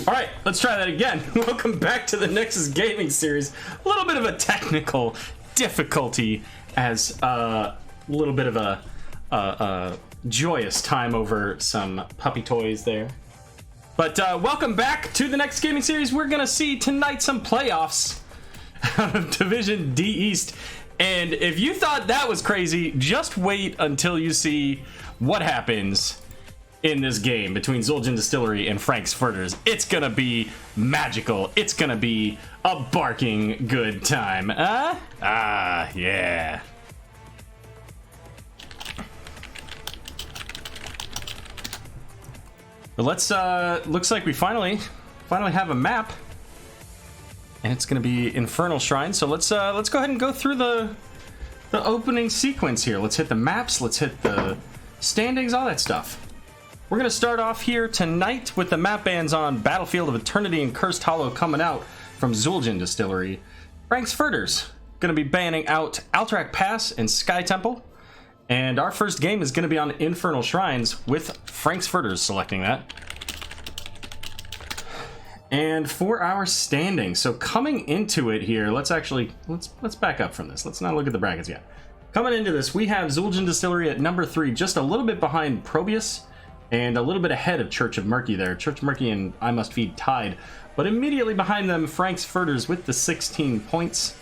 All right, let's try that again. Welcome back to the Nexus Gaming Series. A little bit of a technical difficulty as a little bit of a joyous time over some puppy toys there. But welcome back to the Nexus Gaming Series. We're going to see tonight some playoffs out of Division D East. And if you thought that was crazy, just wait until you see what happens in this game between Zul'jin Distillery and Frank's Furters. It's gonna be magical. It's gonna be a barking good time. Yeah. But let's looks like we finally have a map. And it's gonna be Infernal Shrine. So let's go ahead and go through the opening sequence here. Let's hit the maps, let's hit the standings, all that stuff. We're going to start off here tonight with the map bans on Battlefield of Eternity and Cursed Hollow coming out from Zul'jin Distillery. Frank's Furters going to be banning out Alterac Pass and Sky Temple. And our first game is going to be on Infernal Shrines with Frank's Furters selecting that. And for our standing, so coming into it here, let's back up from this. Let's not look at the brackets yet. Coming into this, we have Zul'jin Distillery at number 3, just a little bit behind Probius. And a little bit ahead of Church of Murky there. Church of Murky and I Must Feed tied. But immediately behind them, Frank's Furters with the 16 points.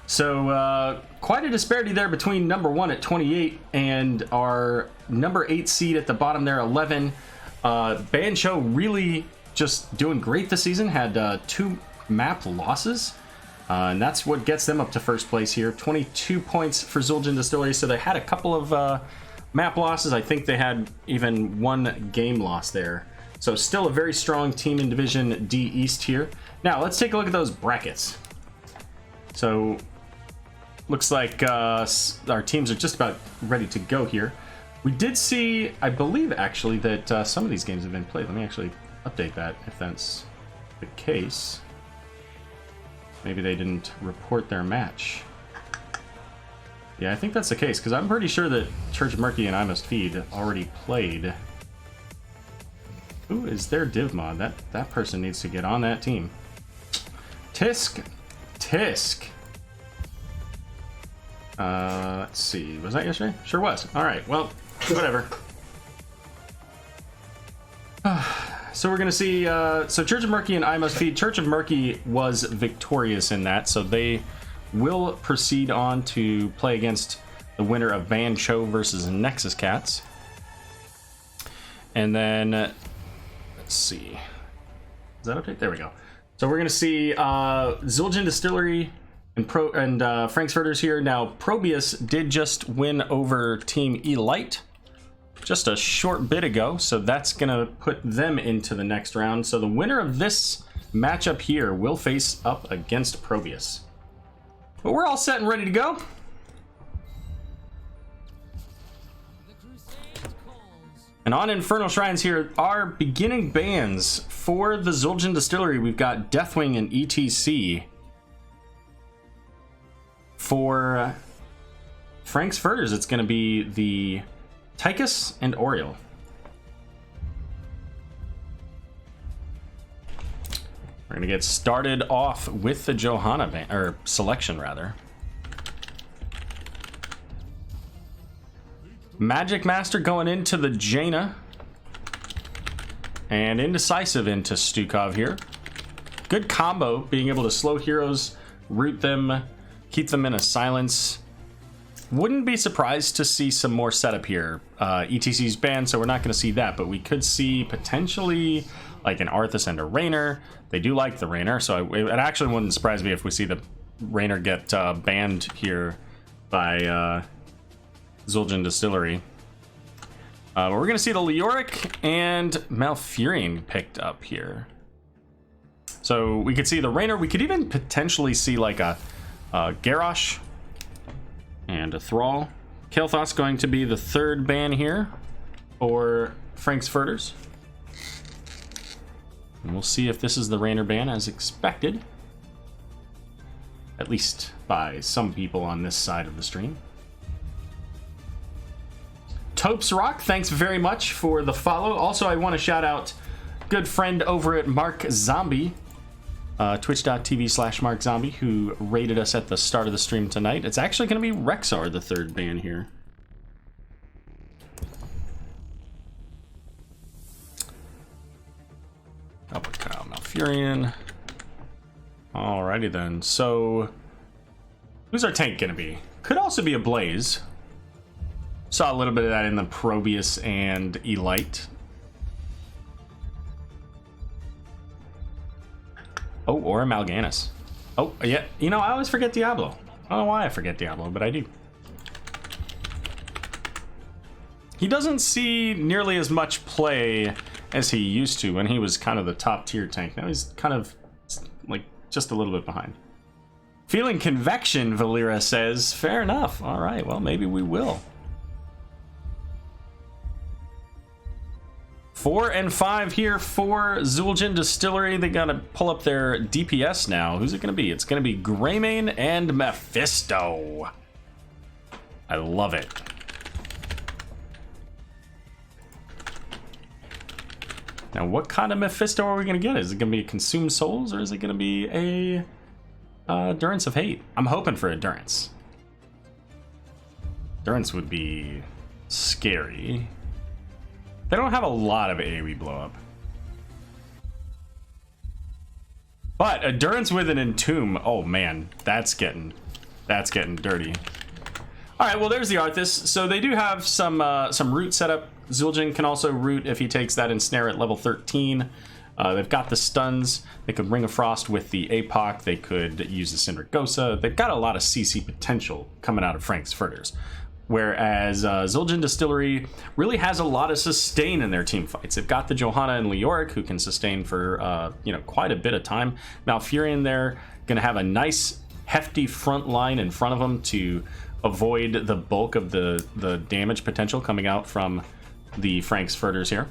So quite a disparity there between number 1 at 28 and our number 8 seed at the bottom there, 11. Bancho really just doing great this season. Had 2 map losses. And that's what gets them up to first place here. 22 points for Zul'jin Distillery. So they had a couple of map losses. I think they had even 1 game loss there. So still a very strong team in Division D East here. Now let's take a look at those brackets. So looks like our teams are just about ready to go here. We did see, I believe actually, that some of these games have been played. Let me actually update that if that's the case. Maybe they didn't report their match. Yeah, I think that's the case, because I'm pretty sure that Church of Murky and I Must Feed already played. Who is their div mod? That person needs to get on that team. Tisk. Let's see. Was that yesterday? Sure was. All right. Well, whatever. So we're gonna see. So Church of Murky and I Must Feed. Church of Murky was victorious in that, so they will proceed on to play against the winner of Bancho versus Nexus Cats. And then, let's see. Is that update? There we go. So we're going to see Zul'jin Distillery and Frank's Furters here. Now, Probius did just win over Team Elite just a short bit ago, so that's going to put them into the next round. So the winner of this matchup here will face up against Probius. But we're all set and ready to go. And on Infernal Shrines here, our beginning bans for the Zul'jin Distillery, we've got Deathwing and ETC. For Frank's Furters, it's going to be the Tychus and Oriole. We're going to get started off with the Johanna ban, or selection rather. Magic Master going into the Jaina. And Indecisive into Stukov here. Good combo, being able to slow heroes, root them, keep them in a silence. Wouldn't be surprised to see some more setup here. ETC's banned, so we're not going to see that, but we could see potentially like an Arthas and a Raynor. They do like the Raynor, so it actually wouldn't surprise me if we see the Raynor get banned here by Zul'jin Distillery. We're going to see the Leoric and Malfurion picked up here. So we could see the Raynor. We could even potentially see like a Garrosh and a Thrall. Kael'thas going to be the third ban here for Frank's Furters. And we'll see if this is the Raynor ban as expected. At least by some people on this side of the stream. Topes Rock, thanks very much for the follow. Also, I want to shout out good friend over at Mark Zombie, twitch.tv/Mark Zombie, who raided us at the start of the stream tonight. It's actually going to be Rexar, the third ban here. Kyle Malfurion. Alrighty then. So, who's our tank going to be? Could also be a Blaze. Saw a little bit of that in the Probius and Elite. Oh, or a Mal'Ganis. Oh, yeah. You know, I always forget Diablo. I don't know why I forget Diablo, but I do. He doesn't see nearly as much play as he used to when he was kind of the top tier tank. Now he's kind of like just a little bit behind. Feeling convection, Valera says. Fair enough. All right, well, maybe we will. 4 and 5 here for Zul'jin Distillery. They gotta pull up their DPS now. Who's it gonna be? It's gonna be Greymane and Mephisto. I love it. Now, what kind of Mephisto are we gonna get? Is it gonna be a Consume Souls, or is it gonna be a Durance of Hate? I'm hoping for Endurance. Durance would be scary. They don't have a lot of AoE blow up. But Endurance with an Entomb, oh man, that's getting dirty. All right, well there's the Arthas. So they do have some root setup. Zul'jin can also root if he takes that Ensnare at level 13. They've got the stuns. They could Ring of Frost with the APOC. They could use the Cinderagosa. They've got a lot of CC potential coming out of Frank's Furters. Whereas Zul'jin Distillery really has a lot of sustain in their team fights. They've got the Johanna and Leoric who can sustain for quite a bit of time. Malfurion there going to have a nice hefty front line in front of them to avoid the bulk of the damage potential coming out from the Frank's Furters here.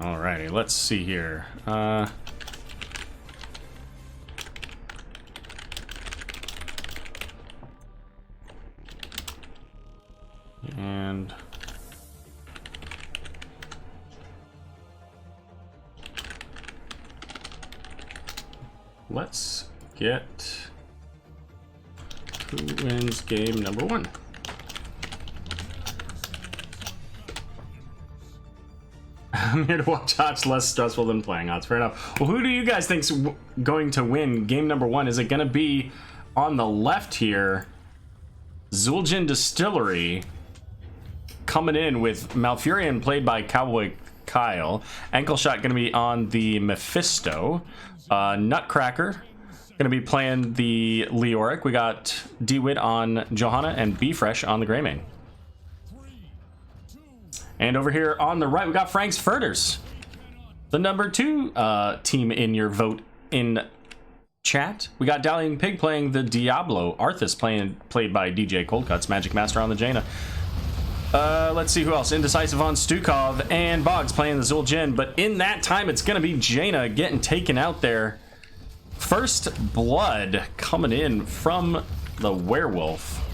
Alrighty, let's see here. And let's get who wins game number 1. I'm here to watch HOTS, less stressful than playing HOTS. Fair enough. Well, who do you guys think's going to win game number 1? Is it going to be on the left here? Zul'jin Distillery coming in with Malfurion played by Cowboy Kyle. Ankle Shot going to be on the Mephisto. Nutcracker going to be playing the Leoric. We got DeWitt on Johanna and B-Fresh on the Greymane. And over here on the right, we got Frank's Furters, the number 2 team in your vote in chat. We got Dallion Pig playing the Diablo. Arthas played by DJ Coldcuts. Magic Master on the Jaina. Let's see who else. Indecisive on Stukov, and Boggs playing the Zul'jin. But in that time, it's going to be Jaina getting taken out there. First blood coming in from the werewolf.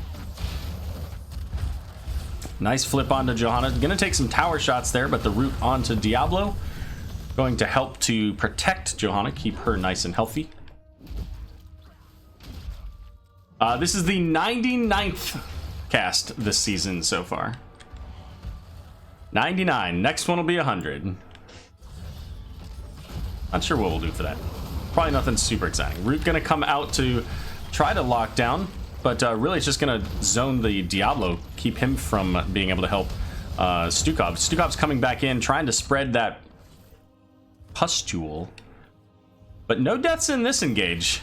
Nice flip onto Johanna. Gonna take some tower shots there, but the root onto Diablo going to help to protect Johanna, keep her nice and healthy. This is the 99th cast this season so far. 99. Next one will be 100. Not sure what we'll do for that. Probably nothing super exciting. Root gonna come out to try to lock down. But really, it's just going to zone the Diablo, keep him from being able to help Stukov. Stukov's coming back in, trying to spread that pustule. But no deaths in this engage.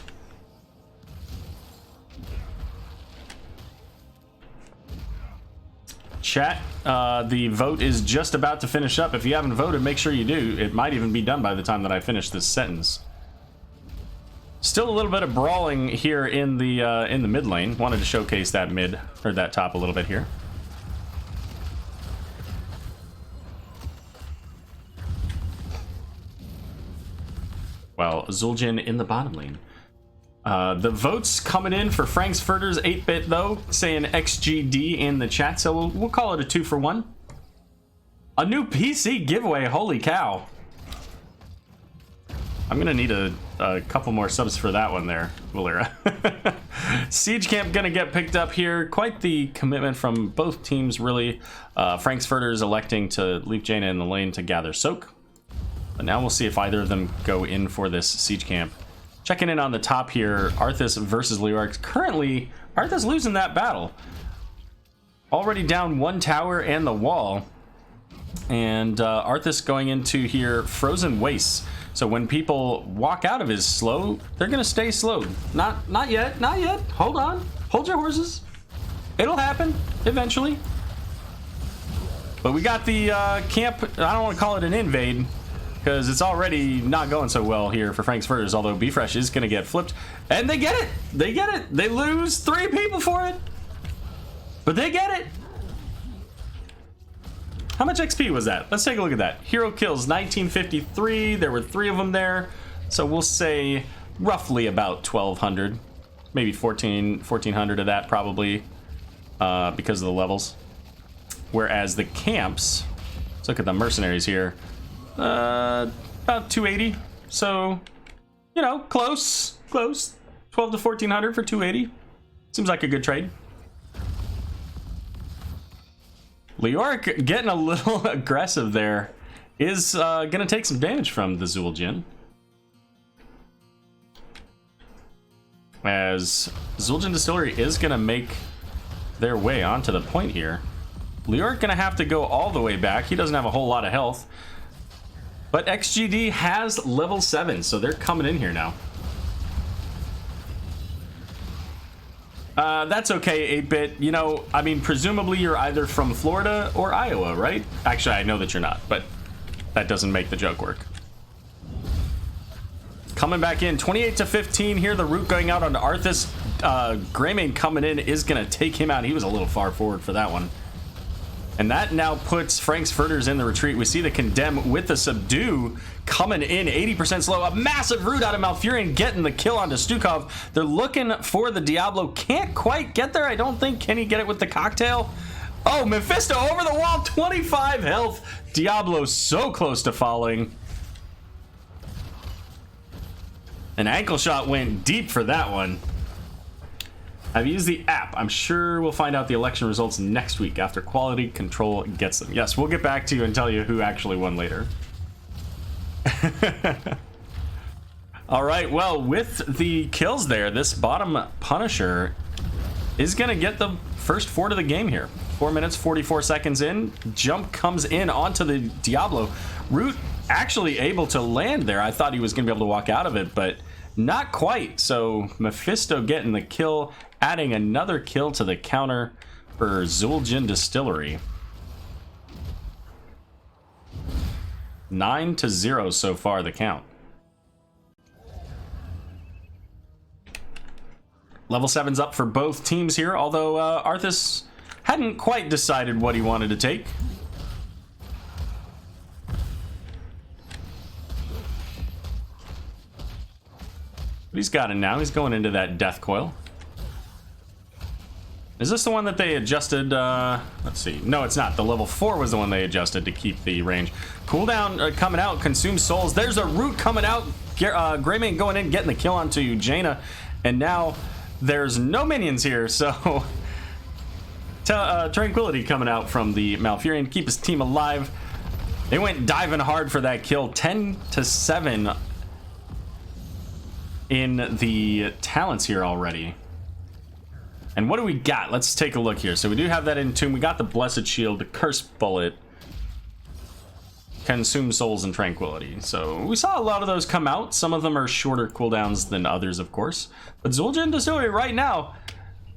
Chat, the vote is just about to finish up. If you haven't voted, make sure you do. It might even be done by the time that I finish this sentence. Still a little bit of brawling here in the mid lane. Wanted to showcase that mid, or that top a little bit here. Well, Zul'jin in the bottom lane. The votes coming in for Frank's Furters 8-bit though, saying XGD in the chat, so we'll call it a 2-for-1. A new PC giveaway, holy cow. I'm gonna need a couple more subs for that one there, Valera. Siege Camp gonna get picked up here. Quite the commitment from both teams, really. Frank's Furters electing to leave Jaina in the lane to gather Soak. But now we'll see if either of them go in for this Siege Camp. Checking in on the top here, Arthas versus Leoric. Currently, Arthas losing that battle. Already down one tower and the wall. And Arthas going into here, Frozen Wastes. So when people walk out of his slow, they're gonna stay slowed. Not yet, not yet. Hold on, hold your horses. It'll happen eventually. But we got the camp. I don't want to call it an invade because it's already not going so well here for Frank's Furters. Although B-Fresh is gonna get flipped, and they get it. They get it. They lose 3 people for it, but they get it. How much XP was that? Let's take a look at that. Hero kills 1953. There were 3 of them there. So we'll say roughly about 1,200. Maybe 1,400 of that probably because of the levels. Whereas the camps, let's look at the mercenaries here. About 280. So, you know, close. 12 to 1,400 for 280. Seems like a good trade. Leoric getting a little aggressive there is gonna take some damage from the Zul'jin. As Zul'jin Distillery is gonna make their way onto the point here. Leoric gonna have to go all the way back. He doesn't have a whole lot of health. But XGD has level 7, so they're coming in here now. That's okay, 8-bit. You know, I mean, presumably you're either from Florida or Iowa, right? Actually, I know that you're not, but that doesn't make the joke work. Coming back in, 28 to 15 here. The root going out on Arthas. Greymane coming in is going to take him out. He was a little far forward for that one. And that now puts Frank's Furters in the retreat. We see the Condemn with the Subdue coming in 80% slow. A massive root out of Malfurion getting the kill onto Stukov. They're looking for the Diablo. Can't quite get there, I don't think. Can he get it with the cocktail? Oh, Mephisto over the wall, 25 health. Diablo so close to falling. An ankle shot went deep for that one. I've used the app. I'm sure we'll find out the election results next week after quality control gets them. Yes, we'll get back to you and tell you who actually won later. All right, well, with the kills there, this bottom Punisher is going to get the first fort of the game here. 4 minutes, 44 seconds in. Jump comes in onto the Diablo. Root actually able to land there. I thought he was going to be able to walk out of it, but not quite. So Mephisto getting the kill, adding another kill to the counter for Zul'jin Distillery. 9-0 so far, the count. Level 7's up for both teams here, although Arthas hadn't quite decided what he wanted to take. But he's got it now. He's going into that Death Coil. Is this the one that they adjusted? Let's see. No, it's not. The level 4 was the one they adjusted to keep the range. Cooldown coming out. Consume souls. There's a root coming out. Greymane going in, getting the kill onto Jaina. And now there's no minions here, so Tranquility coming out from the Malfurion to keep his team alive. They went diving hard for that kill. 10-7 in the talents here already. And what do we got? Let's take a look here. So we do have that in tune. We got the Blessed Shield, the Cursed Bullet, Consume Souls, and Tranquility. So we saw a lot of those come out. Some of them are shorter cooldowns than others, of course. But Zul'jin Distillery right now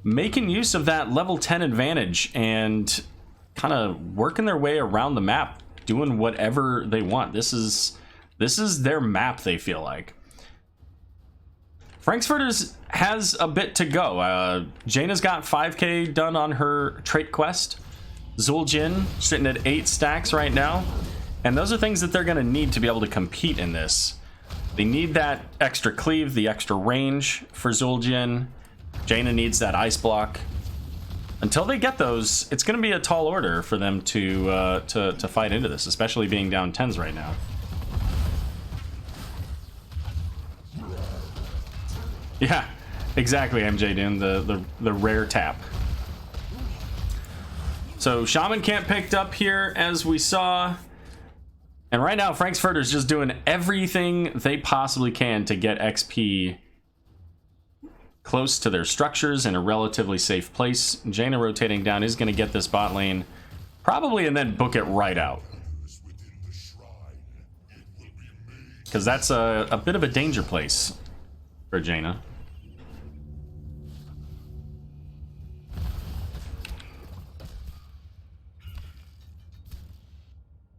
making use of that level 10 advantage and kind of working their way around the map, doing whatever they want. This is their map, they feel like. Frank's Furters has a bit to go. Jaina's got 5k done on her trait quest. Zul'jin sitting at 8 stacks right now. And those are things that they're going to need to be able to compete in this. They need that extra cleave, the extra range for Zul'jin. Jaina needs that ice block. Until they get those, it's going to be a tall order for them to fight into this, especially being down 10s right now. Yeah, exactly, MJ Dune, the rare tap. So Shaman Camp picked up here, as we saw. And right now, Frank's Furters just doing everything they possibly can to get XP close to their structures in a relatively safe place. Jaina rotating down is going to get this bot lane, probably, and then book it right out. Because that's a bit of a danger place for Jaina.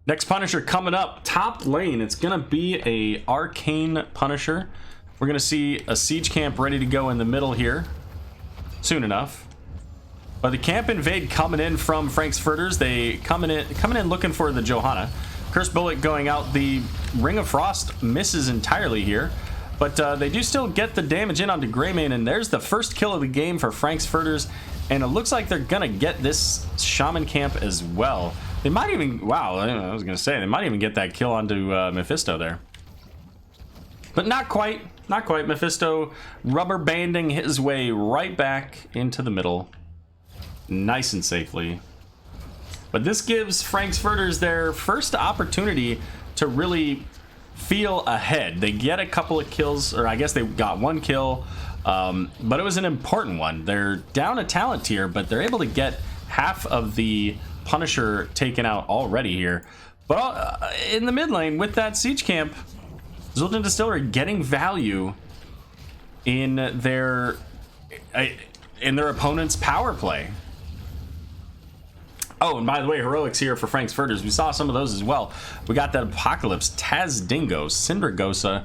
Next Punisher coming up, top lane. It's gonna be a Arcane Punisher. We're gonna see a Siege Camp ready to go in the middle here soon enough. But the Camp Invade coming in from Frank's Furters. They coming in looking for the Johanna. Cursed Bullet going out. The Ring of Frost misses entirely here. But they do still get the damage in onto Greymane, and there's the first kill of the game for Frank's Furters. And it looks like they're gonna get this Shaman Camp as well. They might even, wow, I was gonna say, they might even get that kill onto Mephisto there. But not quite, not quite. Mephisto rubber banding his way right back into the middle, nice and safely. But this gives Frank's Furters their first opportunity to really feel ahead. They get a couple of kills, or I guess they got one kill, but it was an important one. They're down a talent tier, but they're able to get half of the Punisher taken out already here. But in the mid lane with that Siege Camp, Zul'jin Distillery getting value in their opponent's power play. Oh, and by the way, heroics here for Frank's Furters. We saw some of those as well. We got that Apocalypse, Taz Dingo, Syndragosa,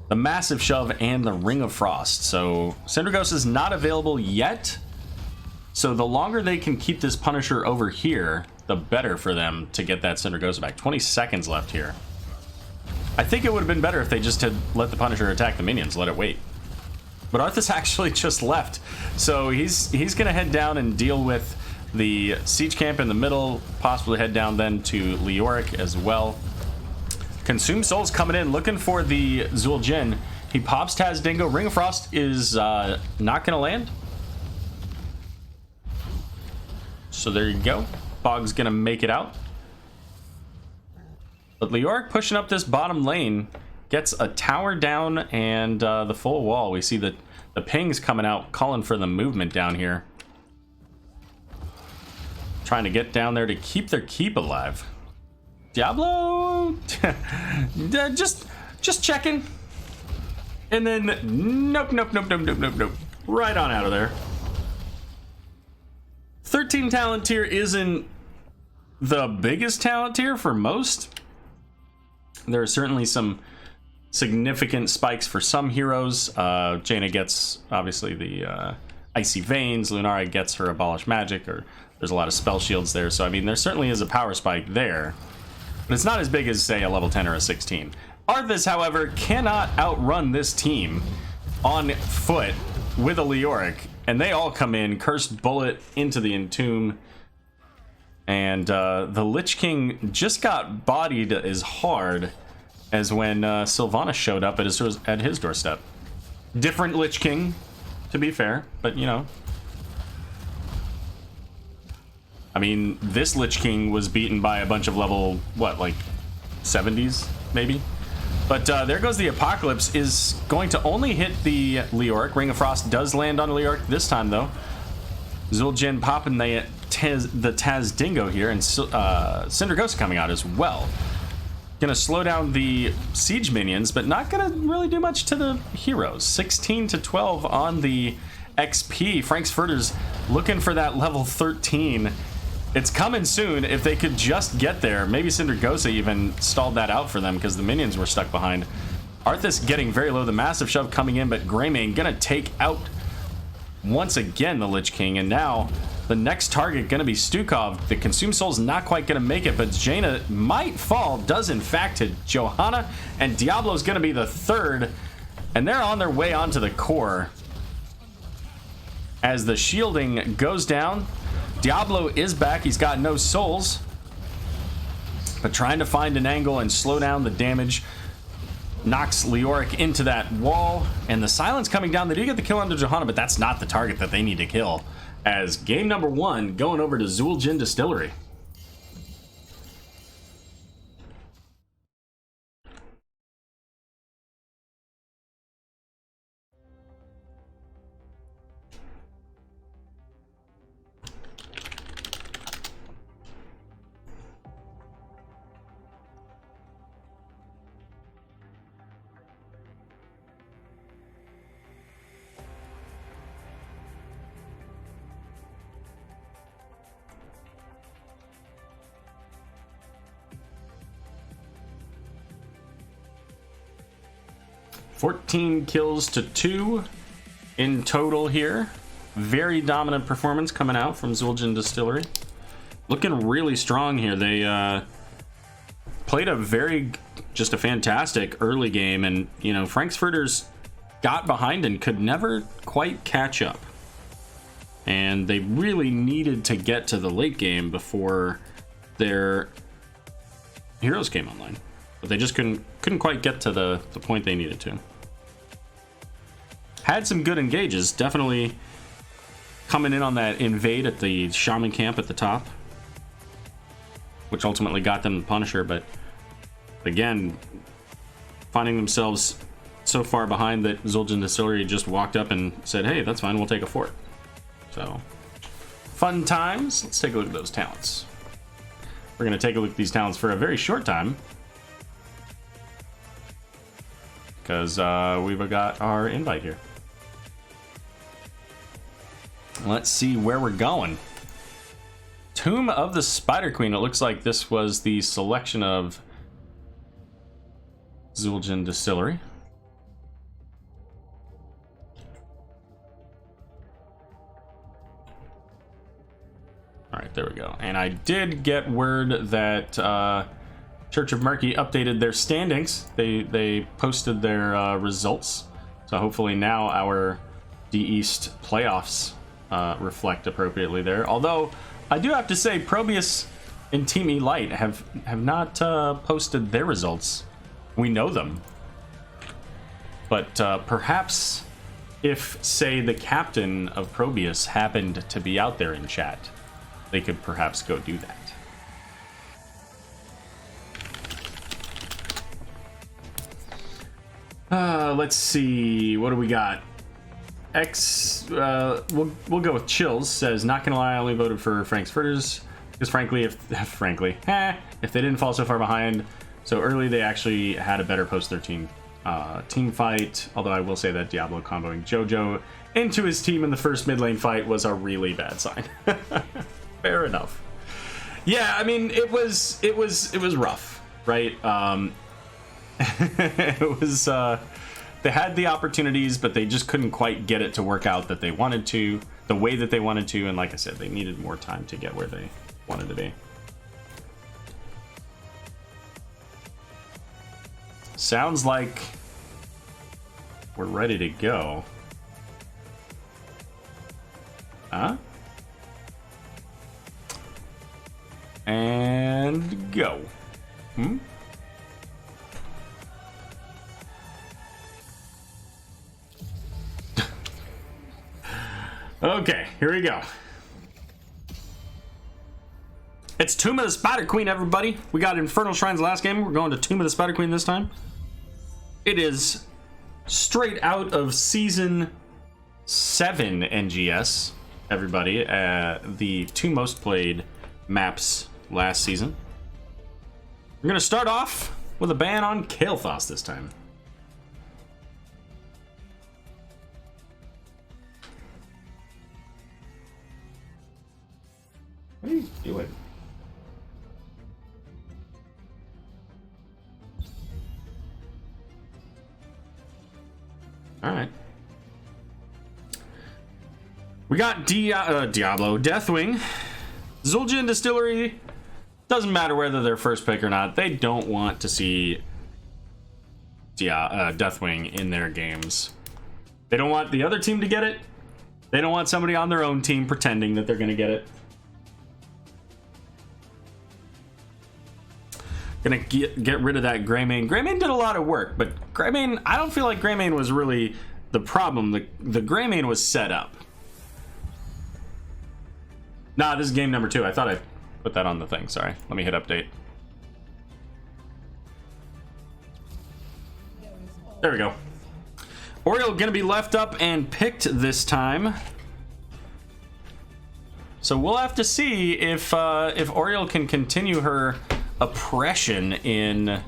the Massive Shove, and the Ring of Frost. So Syndragosa is not available yet. So the longer they can keep this Punisher over here, the better for them to get that Syndragosa back. 20 seconds left here. I think it would have been better if they just had let the Punisher attack the minions, let it wait. But Arthas actually just left. So he's going to head down and deal with the Siege Camp in the middle, possibly head down then to Leoric as well. Consume Souls coming in, looking for the Zul'jin. He pops Taz Dingo. Ring of Frost is not going to land. So there you go. Bog's gonna make it out. But Leoric pushing up this bottom lane gets a tower down and the full wall. We see the pings coming out, calling for the movement down here. Trying to get down there to keep their keep alive. Diablo! just checking. And then nope. Right on out of there. 13 talent tier isn't the biggest talent tier for most. There are certainly some significant spikes for some heroes. Jaina gets, obviously, the Icy Veins. Lunara gets her Abolish Magic, or there's a lot of spell shields there. So, I mean, there certainly is a power spike there. But it's not as big as, say, a level 10 or a 16. Arthas, however, cannot outrun this team on foot with a Leoric. And they all come in, Cursed Bullet into the Entomb. And the Lich King just got bodied as hard as when Sylvanas showed up at his doorstep. Different Lich King, to be fair, but you know. I mean, this Lich King was beaten by a bunch of level, what, like 70s, maybe? But there goes the Apocalypse, is going to only hit the Leoric. Ring of Frost does land on Leoric this time, though. Zul'jin popping the Taz Dingo here, and Syndragosa coming out as well. Gonna slow down the siege minions, but not gonna really do much to the heroes. 16 to 12 on the XP. Frank's Furters looking for that level 13. It's coming soon if they could just get there. Maybe Syndragosa even stalled that out for them because the minions were stuck behind. Arthas getting very low. The Massive Shove coming in, but Greymane gonna take out once again the Lich King, and now The next target going to be Stukov. The Consume Soul's not quite going to make it, but Jaina might fall. Does in fact to Johanna, and Diablo's going to be the third, and they're on their way onto the core. As the shielding goes down, Diablo is back. He's got no souls, but trying to find an angle and slow down the damage. Knocks Leoric into that wall, and the silence coming down. They do get the kill onto Johanna, but that's not the target that they need to kill. As game number 1 going over to Zul'jin Distillery. $14 kills to 2 in total here. Very dominant performance coming out from Zul'jin Distillery. Looking really strong here. They played just a fantastic early game, and you know, Frank's Furters got behind and could never quite catch up. And they really needed to get to the late game before their heroes came online. But they just couldn't quite get to the point they needed to. Had some good engages, definitely coming in on that invade at the Shaman camp at the top, which ultimately got them the Punisher, but again, finding themselves so far behind that Zul'jin Distillery just walked up and said, hey, that's fine, we'll take a fort. So, fun times. Let's take a look at those talents. We're going to take a look at these talents for a very short time, because we've got our invite here. Let's see where we're going. Tomb of the Spider Queen. It looks like this was the selection of Zul'jin Distillery. All right, there we go. And I did get word that Church of Murky updated their standings. They posted their results. So hopefully now our D-East playoffs reflect appropriately there. Although I do have to say Probius and Team Elite have not posted their results. We know them. But perhaps if, say, the captain of Probius happened to be out there in chat, they could perhaps go do that. Let's see, what do we got? We'll go with Chills. Says, not gonna lie, I only voted for Frank's Furters because frankly, if they didn't fall so far behind so early, they actually had a better post-13 team fight. Although I will say that Diablo comboing JoJo into his team in the first mid lane fight was a really bad sign. Fair enough. Yeah, I mean, it was rough, right? It was they had the opportunities, but they just couldn't quite get it to work out that they wanted to, the way that they wanted to, and like I said, they needed more time to get where they wanted to be. Sounds like we're ready to go. Huh? And go. Okay, here we go. It's Tomb of the Spider Queen, everybody. We got Infernal Shrines last game. We're going to Tomb of the Spider Queen this time. It is straight out of Season 7 NGS, everybody. The 2 most played maps last season. We're going to start off with a ban on Kael'thas this time. What are you doing? All right. We got Diablo, Deathwing, Zul'jin Distillery. Doesn't matter whether they're first pick or not. They don't want to see Deathwing in their games. They don't want the other team to get it. They don't want somebody on their own team pretending that they're going to get it. Gonna get rid of that Greymane. Greymane did a lot of work, but Greymane, I don't feel like Greymane was really the problem. The Greymane was set up. Nah, this is game number 2. I thought I put that on the thing. Sorry. Let me hit update. There we go. Oriole gonna be left up and picked this time. So we'll have to see if Oriole can continue her oppression in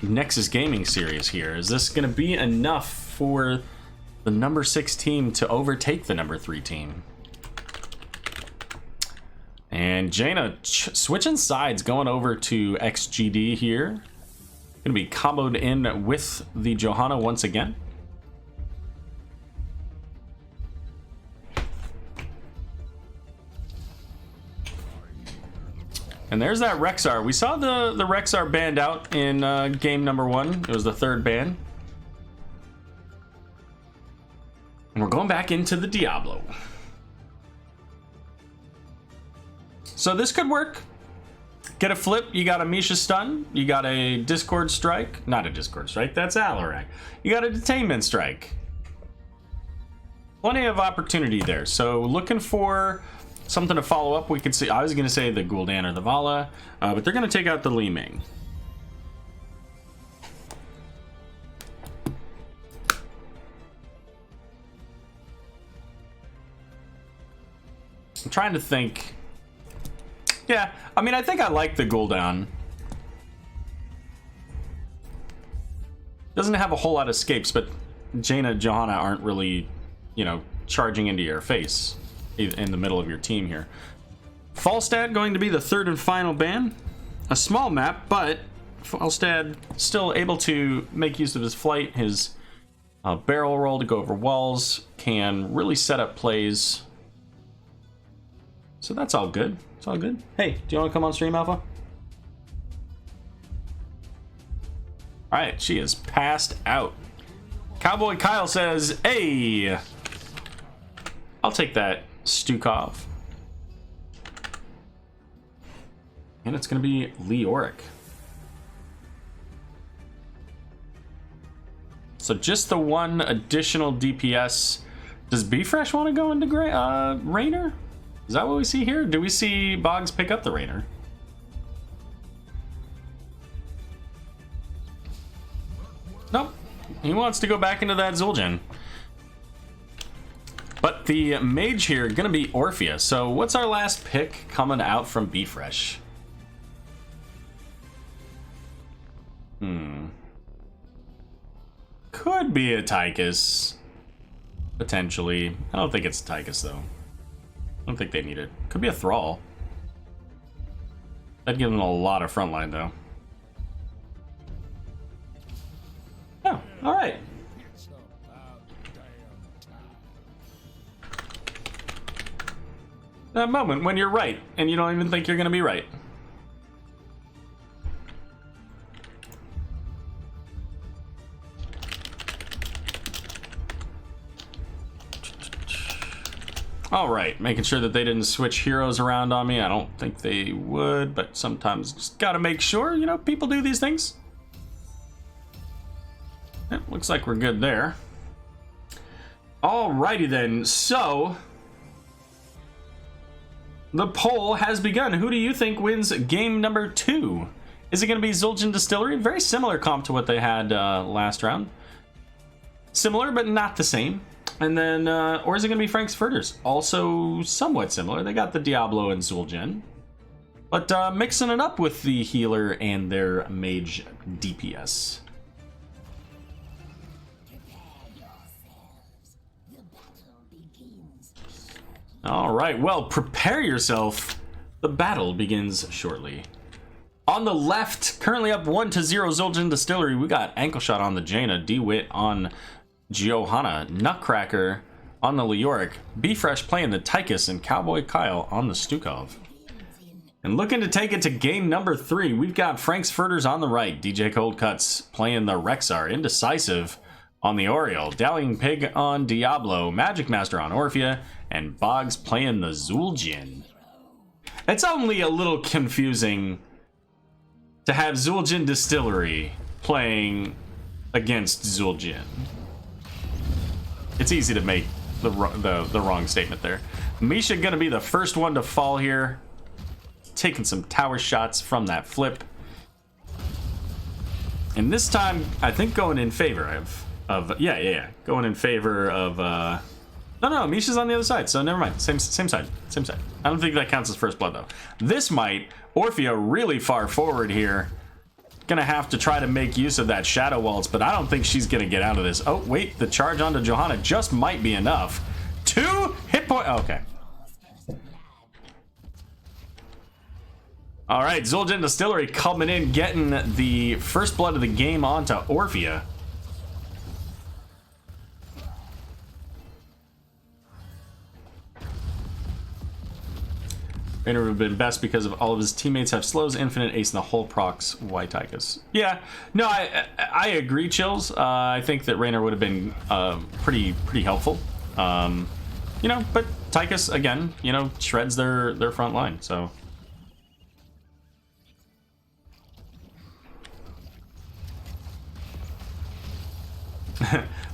Nexus Gaming Series here. Is this gonna be enough for the number 6 team to overtake the number 3 team? And Jaina switching sides, going over to XGD here. Gonna be comboed in with the Johanna once again. And there's that Rexar. We saw the Rexar banned out in game number 1. It was the 3rd ban. And we're going back into the Diablo. So this could work. Get a flip, you got a Misha stun, you got a Discord strike. Not a Discord strike, that's Alarak. You got a Detainment strike. Plenty of opportunity there. So looking for something to follow up. We could see, I was going to say the Gul'dan or the Vala, but they're going to take out the Li Ming. I'm trying to think. Yeah, I mean, I think I like the Gul'dan. Doesn't have a whole lot of escapes, but Jaina and Johanna aren't really, you know, charging into your face in the middle of your team here. Falstad going to be the 3rd and final ban. A small map, but Falstad still able to make use of his flight, his barrel roll to go over walls, can really set up plays. So that's all good. It's all good. Hey, do you want to come on stream, Alpha? All right, she is passed out. Cowboy Kyle says, hey, I'll take that, Stukov. And it's going to be Leoric. So just the one additional DPS. Does B-Fresh want to go into Raynor? Is that what we see here? Do we see Boggs pick up the Raynor? Nope. He wants to go back into that Zul'jin. But the mage here gonna be Orphea. So what's our last pick coming out from B-Fresh? Could be a Tychus. Potentially. I don't think it's a Tychus though. I don't think they need it. Could be a Thrall. That'd give them a lot of frontline though. Oh, alright. That moment when you're right and you don't even think you're gonna be right. All right, making sure that they didn't switch heroes around on me. I don't think they would, but sometimes just gotta make sure, you know, people do these things. Yep, looks like we're good there. Alrighty then, so the poll has begun. Who do you think wins game number 2? Is it gonna be Zul'jin Distillery? Very similar comp to what they had last round. Similar, but not the same. And then, or is it going to be Frank's Furters? Also somewhat similar. They got the Diablo and Zul'jin. But mixing it up with the healer and their mage DPS. Alright, well, prepare yourself. The battle begins shortly. On the left, currently up 1-0 Zul'jin Distillery, we got Ankle Shot on the Jaina, D-Wit on Johanna, Nutcracker on the Leoric. Be Fresh playing the Tychus and Cowboy Kyle on the Stukov. And looking to take it to game number 3, we've got Frank's Furters on the right. DJ Cold Cuts playing the Rexar. Indecisive on the Oriole. Dallying Pig on Diablo. Magic Master on Orphea. And Boggs playing the Zul'jin. It's only a little confusing to have Zul'jin Distillery playing against Zul'jin. It's easy to make the wrong statement there. Misha gonna be the first one to fall here. Taking some tower shots from that flip. And this time, I think going in favor of yeah. Going in favor of, no, Misha's on the other side, so never mind. Same side. I don't think that counts as first blood, though. This might, Orphea really far forward here. Gonna have to try to make use of that Shadow Waltz, but I don't think she's gonna get out of this. Oh, wait, the charge onto Johanna just might be enough. 2 hit point, okay. All right, Zul'jin Distillery coming in, getting the first blood of the game onto Orphea. Raynor would have been best because of all of his teammates have slows, infinite ace, and the whole procs white Tychus. Yeah, no, I agree, Chills. I think that Raynor would have been pretty helpful. You know, but Tychus again, you know, shreds their front line. So.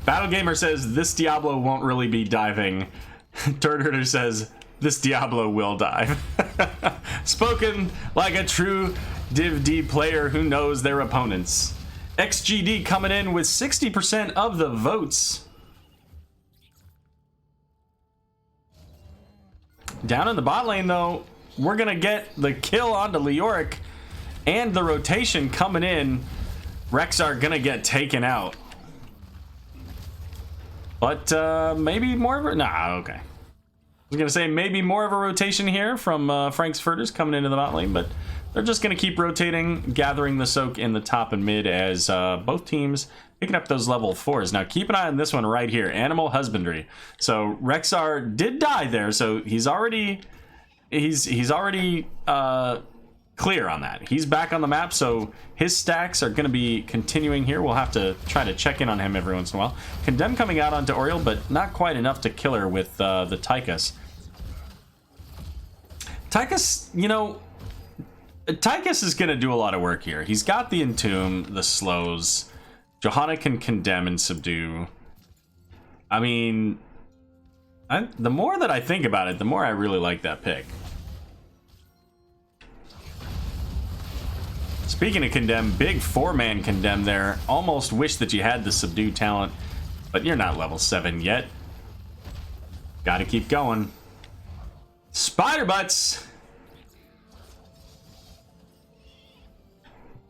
Battle Gamer says this Diablo won't really be diving. Turd says this Diablo will dive. Spoken like a true Div D player who knows their opponents. XGD coming in with 60% of the votes. Down in the bot lane, though, we're gonna get the kill onto Leoric and the rotation coming in. Rexar gonna get taken out. But maybe more of a... Nah, okay. I was going to say maybe more of a rotation here from Frank's Furters coming into the bot lane, but they're just going to keep rotating, gathering the soak in the top and mid as both teams picking up those level 4s. Now, keep an eye on this one right here, Animal Husbandry. So, Rexar did die there, so he's already... He's already clear on that. He's back on the map, so his stacks are going to be continuing here. We'll have to try to check in on him every once in a while. Condemn coming out onto Oriole, but not quite enough to kill her with the Tychus. Tychus, you know, Tychus is going to do a lot of work here. He's got the Entomb, the slows. Johanna can condemn and subdue. I mean, the more that I think about it, the more I really like that pick. Speaking of condemn, big 4-man condemn there. Almost wish that you had the subdue talent, but you're not level 7 yet. Gotta keep going. Spider butts!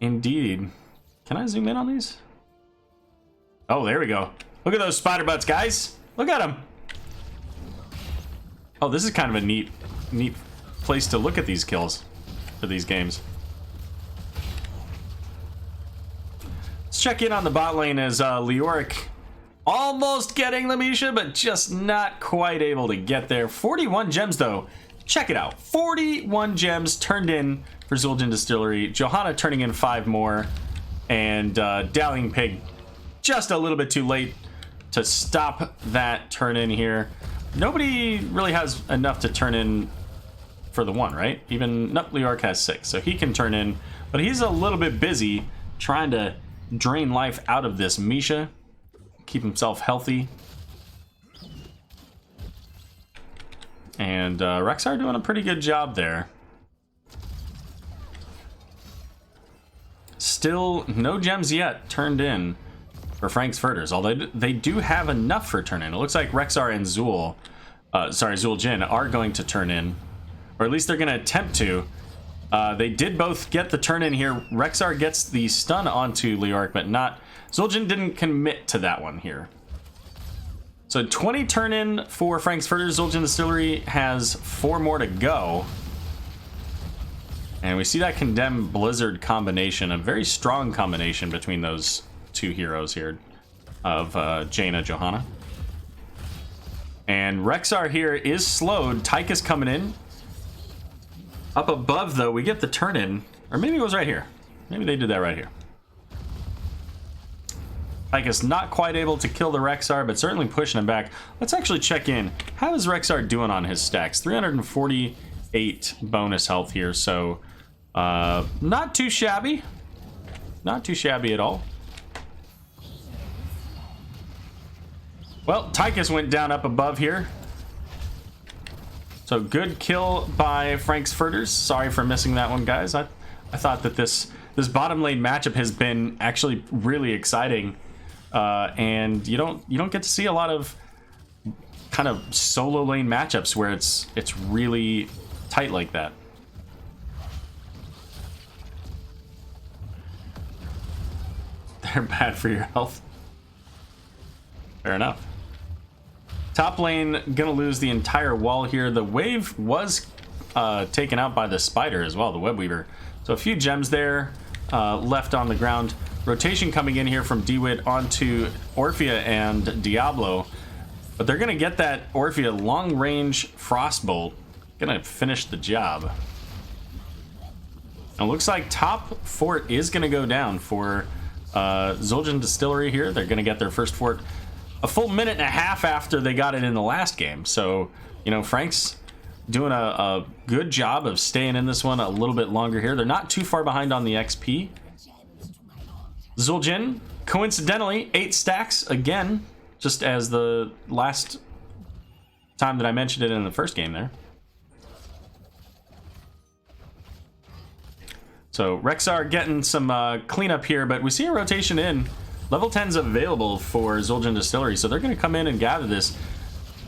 Indeed. Can I zoom in on these? Oh, there we go. Look at those spider butts, guys. Look at them. Oh, this is kind of a neat place to look at these kills for these games. Let's check in on the bot lane as Leoric almost getting the Misha, but just not quite able to get there. 41 gems, though. Check it out. 41 gems turned in for Zul'jin Distillery. Johanna turning in 5 more. And Dallying Pig just a little bit too late to stop that turn in here. Nobody really has enough to turn in for the 1, right? Even, nope, Leoric has 6, so he can turn in. But he's a little bit busy trying to drain life out of this Misha, keep himself healthy. And Rexar doing a pretty good job there. Still no gems yet turned in for Frank's Furters, although they do have enough for turn in. It looks like Rexar and Zul'jin are going to turn in, or at least they're going to attempt to. They did both get the turn in here. Rexar gets the stun onto Leoric, but not... Zul'jin didn't commit to that one here. So 20 turn in for Frank's Furters. Zul'jin Distillery has 4 more to go. And we see that Condemn Blizzard combination, a very strong combination between those 2 heroes here of Jaina, Johanna. And Rexar here is slowed. Tychus coming in. Up above, though, we get the turn in. Or maybe it was right here. Maybe they did that right here. Tychus not quite able to kill the Rexar, but certainly pushing him back. Let's actually check in. How is Rexar doing on his stacks? 348 bonus health here, so not too shabby. Not too shabby at all. Well, Tychus went down up above here. So good kill by Frank's Furters. Sorry for missing that one, guys. I thought that this bottom lane matchup has been actually really exciting, and you don't get to see a lot of kind of solo lane matchups where it's really tight like that. They're bad for your health. Fair enough. Top lane gonna lose the entire wall here. The wave was taken out by the spider as well, the web weaver. So a few gems there left on the ground. Rotation coming in here from DeWitt onto Orphea and Diablo, but they're gonna get that Orphea long range frostbolt, gonna finish the job. It looks like top fort is gonna go down for Zul'jin Distillery here. They're gonna get their first fort a full minute and a half after they got it in the last game. So, you know, Frank's doing a good job of staying in this one a little bit longer here. They're not too far behind on the XP. Zul'jin, coincidentally, 8 stacks again, just as the last time that I mentioned it in the first game there. So Rexar getting some cleanup here, but we see a rotation in. Level 10's available for Zul'jin Distillery, so they're going to come in and gather this.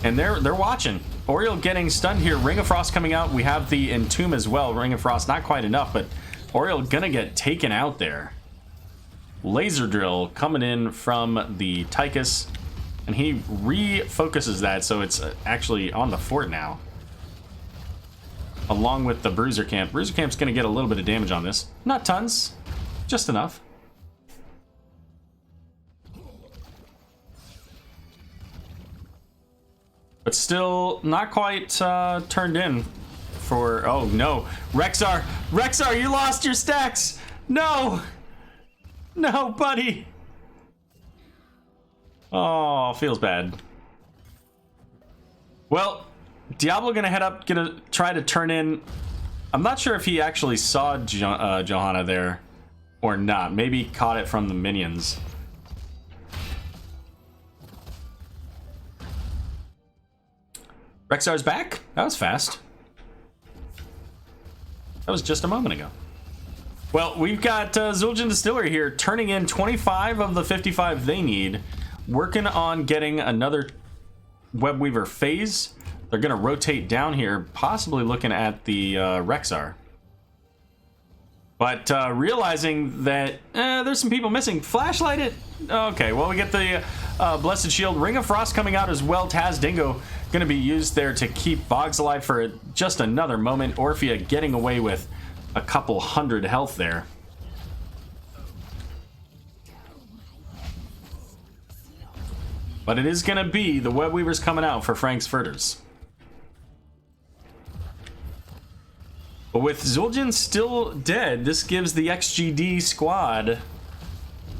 And they're watching. Oriole getting stunned here. Ring of Frost coming out. We have the Entomb as well. Ring of Frost not quite enough, but Oriole going to get taken out there. Laser Drill coming in from the Tychus, and he refocuses that, so it's actually on the fort now. Along with the Bruiser Camp. Bruiser Camp's going to get a little bit of damage on this. Not tons, just enough. But still not quite turned in for... Oh, no. Rexar! Rexar, you lost your stacks! No! No, buddy! Oh, feels bad. Well, Diablo gonna head up, gonna try to turn in... I'm not sure if he actually saw Johanna there or not. Maybe caught it from the minions. Rexar's back? That was fast. That was just a moment ago. Well, we've got Zul'jin Distillery here turning in 25 of the 55 they need. Working on getting another Web Weaver phase. They're going to rotate down here, possibly looking at the Rexar. But realizing that there's some people missing. Flashlight it? Okay, well, we get the Blessed Shield. Ring of Frost coming out as well. Taz Dingo going to be used there to keep Boggs alive for just another moment. Orphea getting away with a couple hundred health there. But it is going to be the Web Weavers coming out for Frank's Furters. But with Zul'jin still dead, this gives the XGD squad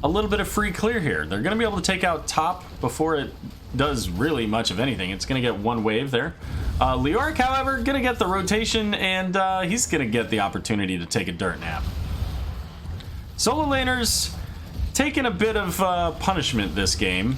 a little bit of free clear here. They're going to be able to take out top before it does really much of anything. It's going to get one wave there. Leoric, however, going to get the rotation, and he's going to get the opportunity to take a dirt nap. Solo laners taking a bit of punishment this game.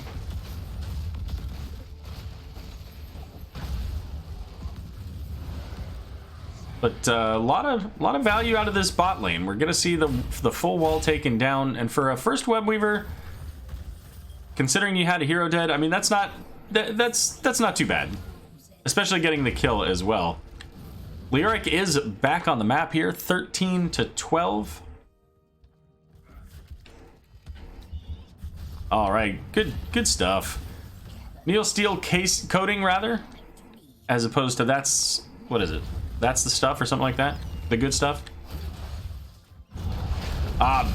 But a lot of value out of this bot lane. We're gonna see the full wall taken down, and for a first Web Weaver, considering you had a hero dead, I mean that's not too bad, especially getting the kill as well. Leoric is back on the map here, 13 to 12. All right, good stuff. Neil Steel case coating rather, as opposed to that's what is it? That's the stuff or something like that? The good stuff?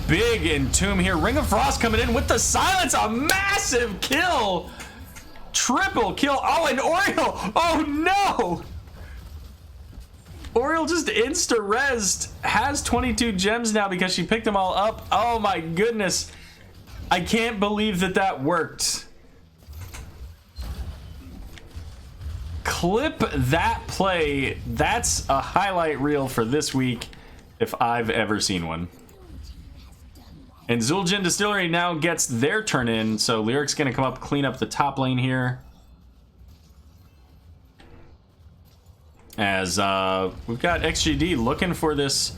Big Entomb here. Ring of Frost coming in with the silence. A massive kill. Triple kill. Oh, and Oriole. Oh, no. Oriole just insta-rezzed. Has 22 gems now because she picked them all up. Oh, my goodness. I can't believe that that worked. Clip that play. That's a highlight reel for this week if I've ever seen one. And Zul'jin Distillery now gets their turn in, so Lyric's going to come up, clean up the top lane here. As we've got XGD looking for this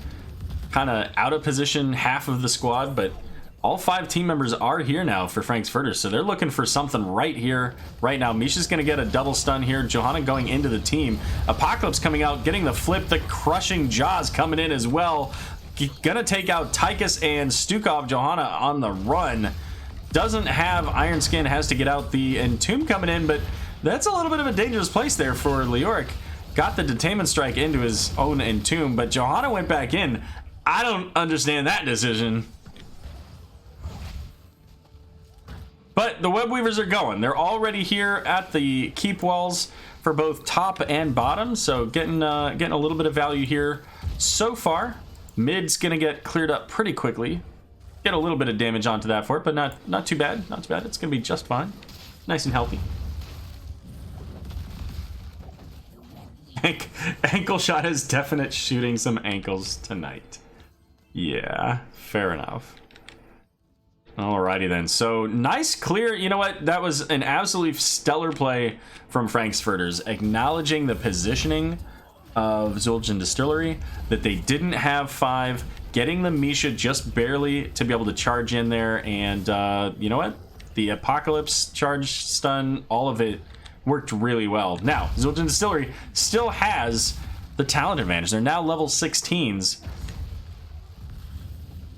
kind of out of position half of the squad, but all 5 team members are here now for Frank's Furters, so they're looking for something right here, right now. Misha's going to get a double stun here. Johanna going into the team. Apocalypse coming out, getting the flip. The crushing Jaws coming in as well. Gonna take out Tychus and Stukov. Johanna on the run. Doesn't have Iron Skin, has to get out the Entomb coming in, but that's a little bit of a dangerous place there for Leoric. Got the Detainment Strike into his own Entomb, but Johanna went back in. I don't understand that decision. But the Web Weavers are going. They're already here at the keep walls for both top and bottom, so getting a little bit of value here so far. Mid's gonna get cleared up pretty quickly. Get a little bit of damage onto that for it, but not too bad. Not too bad. It's gonna be just fine. Nice and healthy. Ankle shot is definite shooting some ankles tonight. Yeah, fair enough. Alrighty then. So nice clear. You know what? That was an absolutely stellar play from Frank's Furters, acknowledging the positioning of Zul'jin Distillery, that they didn't have 5, getting the Misha just barely to be able to charge in there, and you know what? The Apocalypse charge stun, all of it worked really well. Now, Zul'jin Distillery still has the talent advantage. They're now level 16s.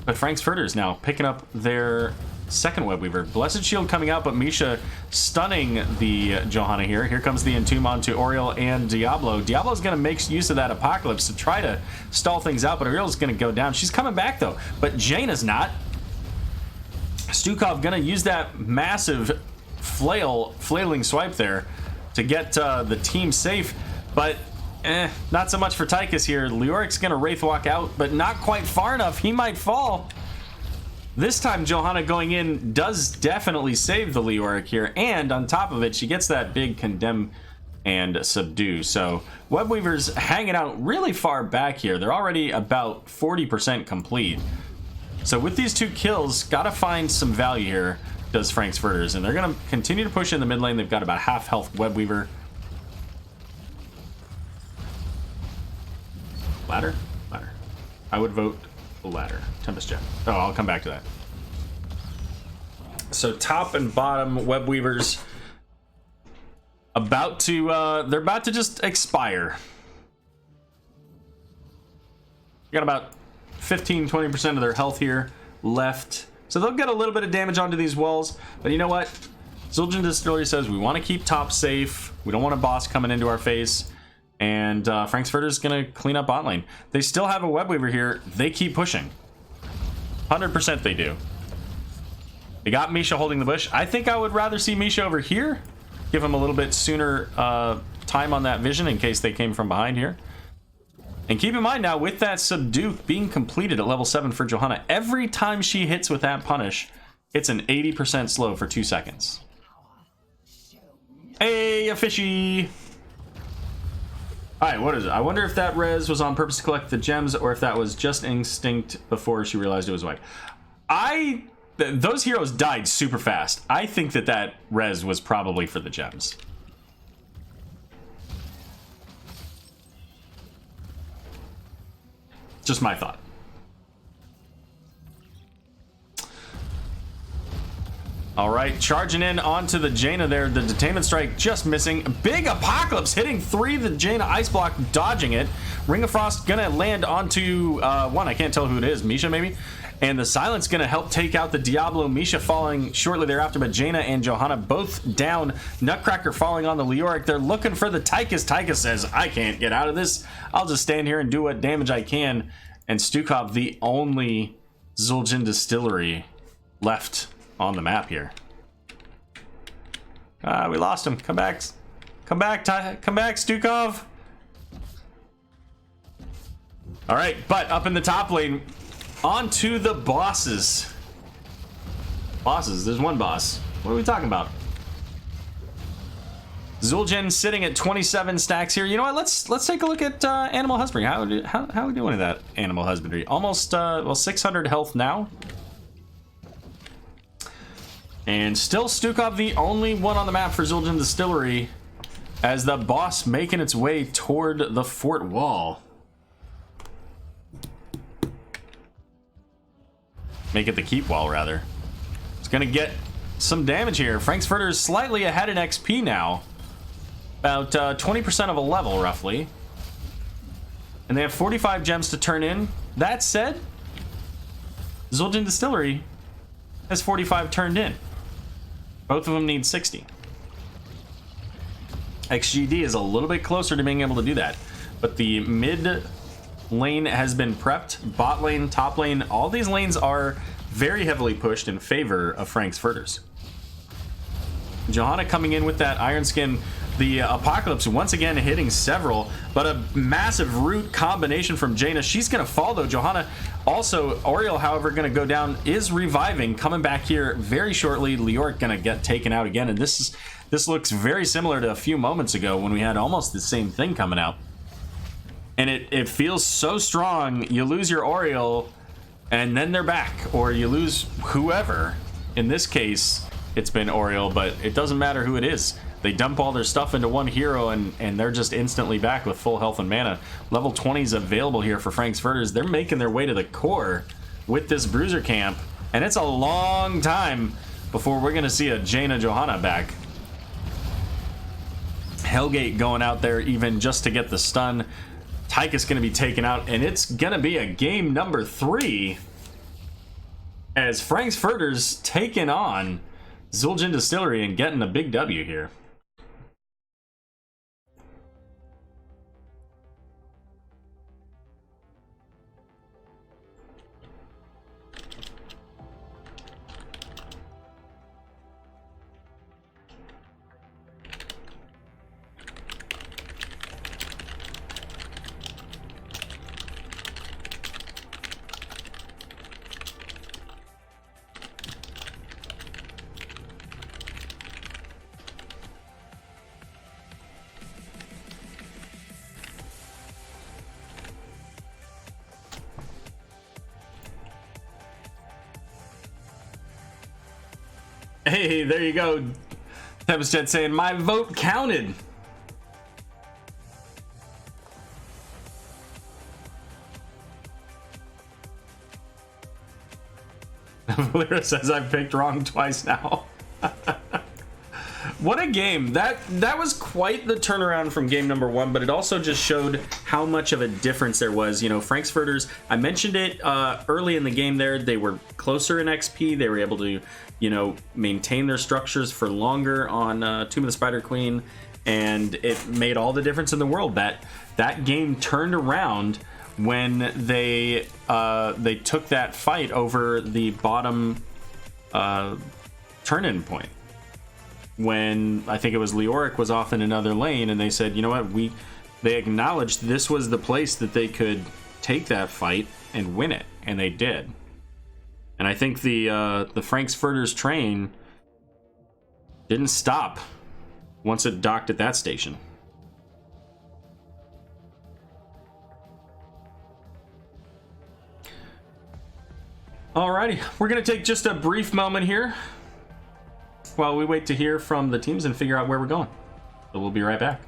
But Frank's Furters now picking up their second Web Weaver. Blessed Shield coming out, but Misha stunning the Johanna here. Here comes the Entomb onto Oriole and Diablo. Diablo's going to make use of that Apocalypse to try to stall things out, but Oriole's going to go down. She's coming back, though, but Jaina's not. Stukov going to use that massive flailing swipe there to get the team safe, but not so much for Tychus here. Leoric's gonna Wraith Walk out, but not quite far enough. He might fall. This time Johanna going in does definitely save the Leoric here, and on top of it, she gets that big Condemn and Subdue. So Web Weaver's hanging out really far back here. They're already about 40% complete. So with these 2 kills, gotta find some value here, does Frank's Furters, and they're gonna continue to push in the mid lane. They've got about half health Web Weaver. Ladder? Ladder. I would vote ladder. Tempest Jet. Oh, I'll come back to that. So top and bottom Web Weavers about to they're about to just expire. Got about 15-20% of their health here left. So they'll get a little bit of damage onto these walls, but you know what? Zul'jin Distillery says we want to keep top safe. We don't want a boss coming into our face. And Frank's Furters is going to clean up bot lane. They still have a Web Weaver here. They keep pushing. 100% they do. They got Misha holding the bush. I think I would rather see Misha over here. Give him a little bit sooner time on that vision in case they came from behind here. And keep in mind now, with that Subdue being completed at level 7 for Johanna, every time she hits with that punish, it's an 80% slow for 2 seconds. Hey, a fishy! Alright, what is it? I wonder if that res was on purpose to collect the gems, or if that was just instinct before she realized it was white. Those heroes died super fast. I think that res was probably for the gems. Just my thought. All right, charging in onto the Jaina there. The Detainment Strike just missing. Big Apocalypse hitting 3. The Jaina Ice Block dodging it. Ring of Frost gonna land onto one. I can't tell who it is. Misha maybe? And the Silence gonna help take out the Diablo. Misha falling shortly thereafter, but Jaina and Johanna both down. Nutcracker falling on the Leoric. They're looking for the Tychus. Tychus says, I can't get out of this. I'll just stand here and do what damage I can. And Stukov, the only Zul'jin Distillery left on the map here. We lost him. Come back. Come back, Stukov. All right, but up in the top lane, on to the bosses. Bosses, there's one boss. What are we talking about? Zul'jin sitting at 27 stacks here. You know what? Let's take a look at animal husbandry. How are we doing in that animal husbandry? Almost well, 600 health now. And still Stukov the only one on the map for Zul'jin Distillery, as the boss making its way toward the fort wall. Make it the keep wall, rather. It's gonna get some damage here. Frank's Furters slightly ahead in XP now. About 20% of a level, roughly. And they have 45 gems to turn in. That said, Zul'jin Distillery has 45 turned in. Both of them need 60. XGD is a little bit closer to being able to do that. But the mid lane has been prepped. Bot lane, top lane, all these lanes are very heavily pushed in favor of Frank's Furters. Johanna coming in with that Iron Skin. The Apocalypse once again hitting several, but a massive root combination from Jaina. She's going to fall, though. Johanna also, Oriel, however, going to go down, is reviving, coming back here very shortly. Leoric going to get taken out again, and this looks very similar to a few moments ago when we had almost the same thing coming out. And it feels so strong. You lose your Oriel, and then they're back, or you lose whoever. In this case, it's been Oriel, but it doesn't matter who it is. They dump all their stuff into one hero, and they're just instantly back with full health and mana. Level 20 is available here for Frank's Furters. They're making their way to the core with this Bruiser camp, and it's a long time before we're going to see a Jaina Johanna back. Hellgate going out there even just to get the stun. Tychus going to be taken out, and it's going to be a game number 3 as Frank's Furters taking on Zul'jin Distillery and getting a big W here. Hey, there you go. Tempest saying, my vote counted. Valera says I've picked wrong twice now. What a game. That was quite the turnaround from game number 1, but it also just showed how much of a difference there was. You know, Frank's Furters, I mentioned it early in the game there, they were closer in XP. They were able to, you know, maintain their structures for longer on Tomb of the Spider Queen, and it made all the difference in the world. That game turned around when they took that fight over the bottom turn-in point. When I think it was Leoric was off in another lane, and they said, you know what, they acknowledged this was the place that they could take that fight and win it, and they did. And I think the Frank's Furters train didn't stop once it docked at that station. Alrighty, we're gonna take just a brief moment here while we wait to hear from the teams and figure out where we're going. So we'll be right back.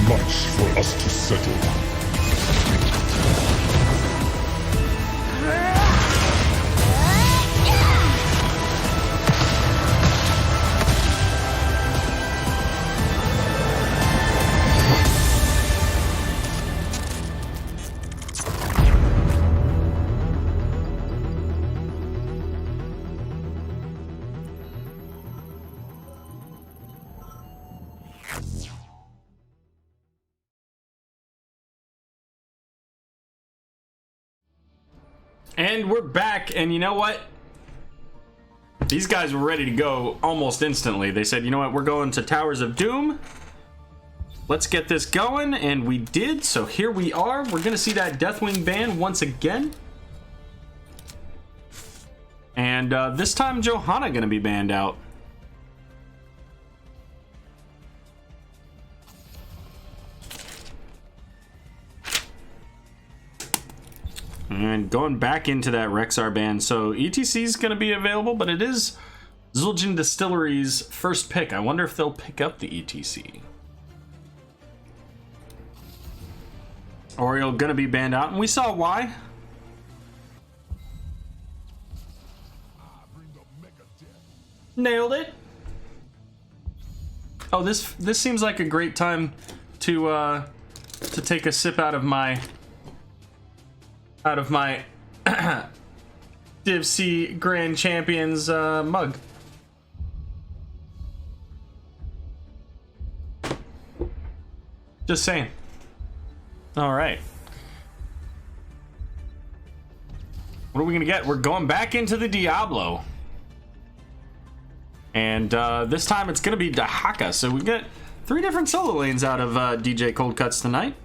much for us to settle. And we're back, and you know what? These guys were ready to go almost instantly. They said, you know what, we're going to Towers of Doom. Let's get this going, and we did, so here we are. We're gonna see that Deathwing ban once again. And this time, Johanna gonna be banned out. And going back into that Rexar ban, so ETC is going to be available, but it is Zul'jin Distillery's first pick. I wonder if they'll pick up the ETC. Oriole going to be banned out, and we saw why. Nailed it. Oh, this seems like a great time to take a sip out of my Div C Grand Champions mug. Just saying. All right. What are we gonna get? We're going back into the Diablo. And this time it's gonna be Dahaka. So we get 3 different solo lanes out of DJ Cold Cuts tonight.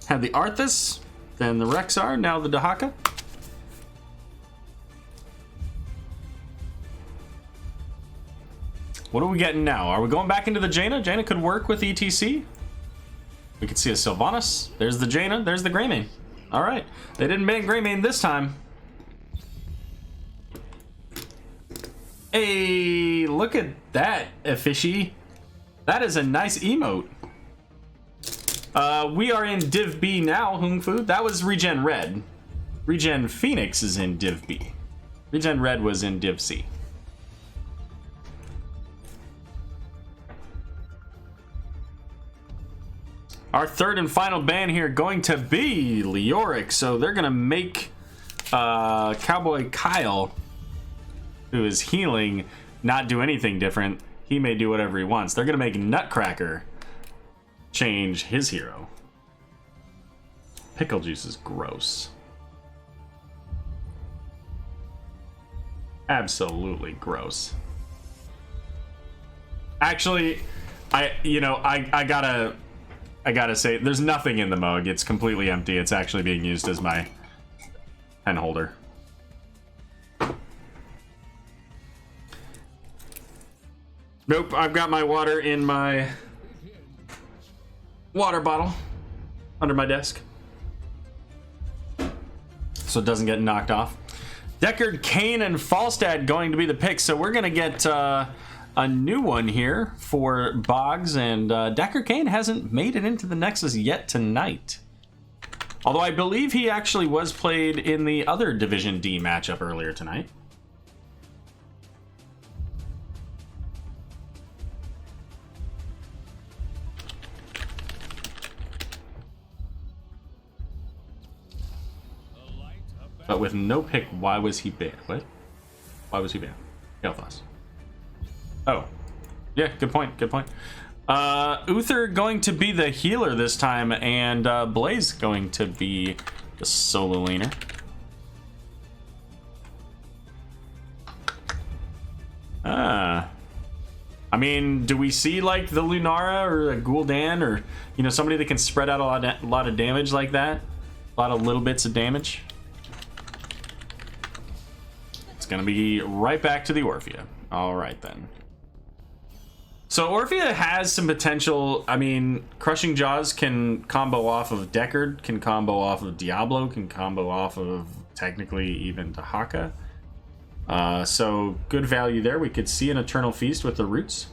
Had the Arthas, then the Rexar, now the Dahaka. What are we getting now? Are we going back into the Jaina? Jaina could work with ETC. We could see a Sylvanas. There's the Jaina. There's the Greymane. All right. They didn't ban Greymane this time. Hey, look at that, Effici. That is a nice emote. We are in Div B now, Hung Fu. That was Regen Red. Regen Phoenix is in Div B. Regen Red was in Div C. Our third and final ban here going to be Leoric. So they're going to make Cowboy Kyle, who is healing, not do anything different. He may do whatever he wants. They're going to make Nutcracker change his hero. Pickle juice is gross. Absolutely gross. Actually, I gotta say, there's nothing in the mug. It's completely empty. It's actually being used as my pen holder. Nope, I've got my water in my water bottle under my desk, so it doesn't get knocked off. Deckard, Kane, and Falstad going to be the picks, so we're gonna get a new one here for Boggs, and Deckard Kane hasn't made it into the Nexus yet tonight. Although I believe he actually was played in the other Division D matchup earlier tonight. But with no pick, why was he banned? What? Why was he banned? Galthos. Oh. Yeah, good point, good point. Uther going to be the healer this time, and Blaze going to be the solo laner. I mean, do we see like the Lunara or a Gul'dan, or somebody that can spread out a lot of damage like that? A lot of little bits of damage. It's gonna be right back to the Orphea. All right then. So Orphea has some potential. I mean, Crushing Jaws can combo off of Deckard, can combo off of Diablo, can combo off of technically even Dahaka. So good value there. We could see an Eternal Feast with the roots.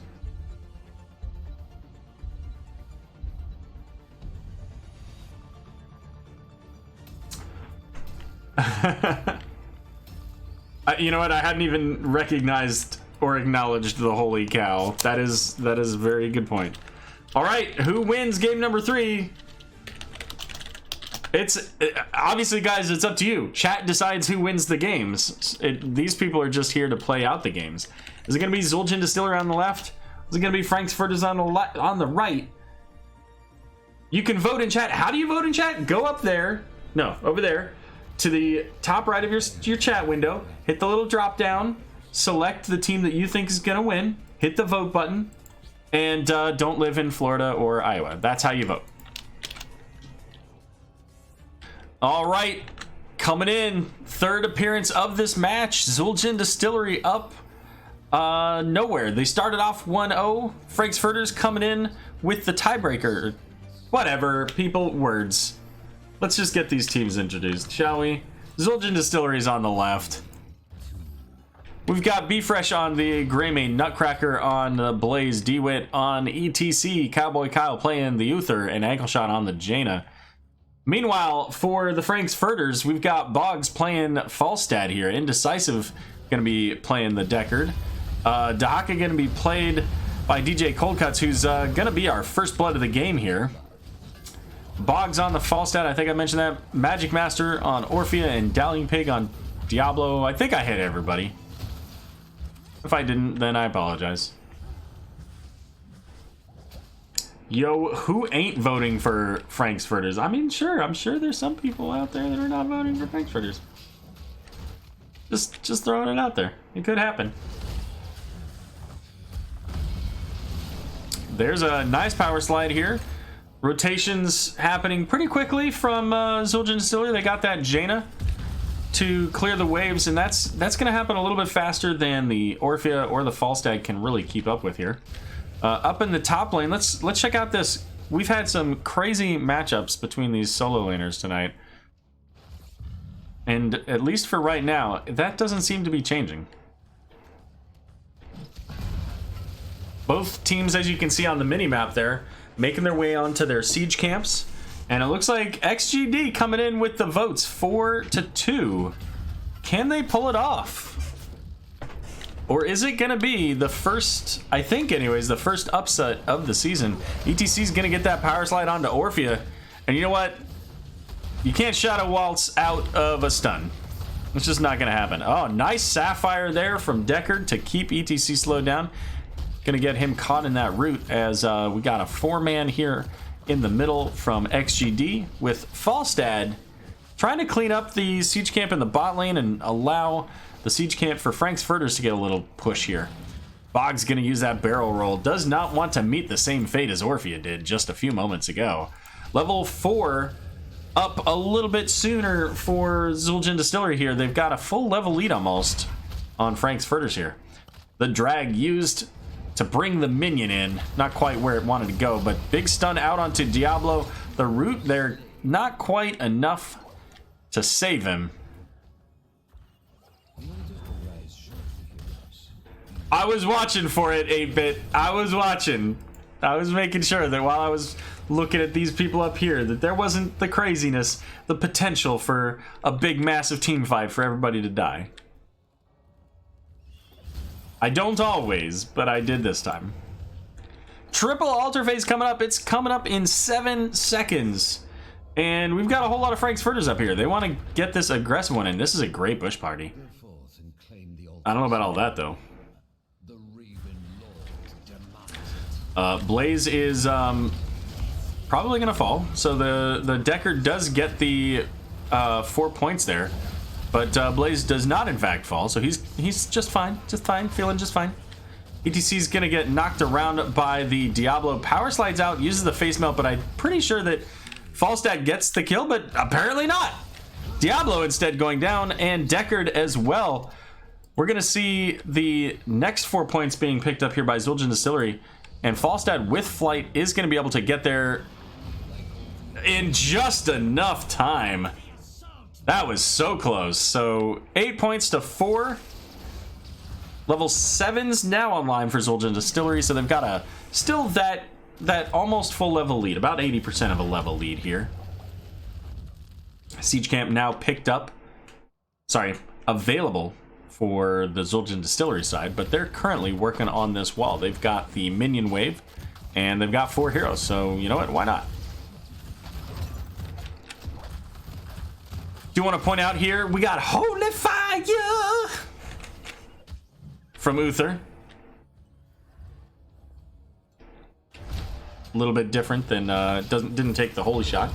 You know what? I hadn't even recognized or acknowledged the holy cow. That is a very good point. All right, who wins game number 3? It's obviously, guys, it's up to you. Chat decides who wins the games. These people are just here to play out the games. Is it going to be Zul'jin Distillery on the left? Is it going to be Frank's Furters on the right? You can vote in chat. How do you vote in chat? Go up there. No, over there to the top right of your chat window. Hit the little drop down. Select the team that you think is going to win. Hit the vote button. And don't live in Florida or Iowa. That's how you vote. All right, coming in, third appearance of this match. Zul'jin Distillery up nowhere. They started off 1-0. Frank's Furters coming in with the tiebreaker. Whatever, people, words. Let's just get these teams introduced, shall we? Zul'jin Distillery is on the left. We've got B-Fresh on the Greymane, Nutcracker on the Blaze, DeWitt on ETC, Cowboy Kyle playing the Uther, and Ankle Shot on the Jaina. Meanwhile, for the Frank's Furters, we've got Boggs playing Falstad here. Indecisive going to be playing the Deckard. Dahaka going to be played by DJ Coldcuts, who's going to be our first blood of the game here. Boggs on the Falstad, I think I mentioned that. Magic Master on Orphea and Dallying Pig on Diablo. I think I hit everybody. If I didn't, then I apologize. Yo, who ain't voting for Frank's Furters? I mean, sure, I'm sure there's some people out there that are not voting for Frank's Furters. Just throwing it out there. It could happen. There's a nice power slide here. Rotations happening pretty quickly from Zul'jin Distillery. They got that Jaina to clear the waves, and that's going to happen a little bit faster than the Orphea or the Falstad can really keep up with here. Up in the top lane, let's check out this. We've had some crazy matchups between these solo laners tonight, and at least for right now, that doesn't seem to be changing. Both teams, as you can see on the mini-map there, making their way onto their siege camps, and it looks like XGD coming in with the votes 4-2. Can they pull it off? Or is it going to be the first, I think anyways, the first upset of the season? ETC's going to get that power slide onto Orphea. And you know what? You can't Shadow Waltz out of a stun. It's just not going to happen. Oh, nice Sapphire there from Deckard to keep ETC slowed down. Going to get him caught in that route as we got a 4-man here in the middle from XGD with Falstad trying to clean up the siege camp in the bot lane and allow the siege camp for Frank's Furters to get a little push here. Boggs going to use that barrel roll. Does not want to meet the same fate as Orphea did just a few moments ago. Level 4 up a little bit sooner for Zul'jin Distillery here. They've got a full level lead almost on Frank's Furters here. The drag used to bring the minion in. Not quite where it wanted to go, but big stun out onto Diablo. The root there, not quite enough to save him. I was watching for it, 8-bit. I was watching. I was making sure that while I was looking at these people up here, that there wasn't the craziness, the potential for a big, massive team fight for everybody to die. I don't always, but I did this time. Triple altar phase coming up. It's coming up in 7 seconds. And we've got a whole lot of Frank's Furters up here. They want to get this aggressive one in. This is a great bush party. I don't know about all that, though. Blaze is probably going to fall. So the Deckard does get the 4 points there. But Blaze does not, in fact, fall. So he's just fine. Just fine. Feeling just fine. ETC's going to get knocked around by the Diablo. Power slides out, uses the face melt, but I'm pretty sure that Falstad gets the kill, but apparently not. Diablo instead going down, and Deckard as well. We're going to see the next 4 points being picked up here by Zul'jin Distillery. And Falstad with flight is going to be able to get there in just enough time. That was so close. So 8 points to 4. Level 7's now online for Zul'jin Distillery, so they've got a still that almost full level lead, about 80% of a level lead here. Siege camp now picked up sorry, available for the Zul'jin Distillery side, but they're currently working on this wall. They've got the minion wave, and they've got 4 heroes, so you know what? Why not? Do want to point out here, we got Holy Fire from Uther. A little bit different than didn't take the holy shot.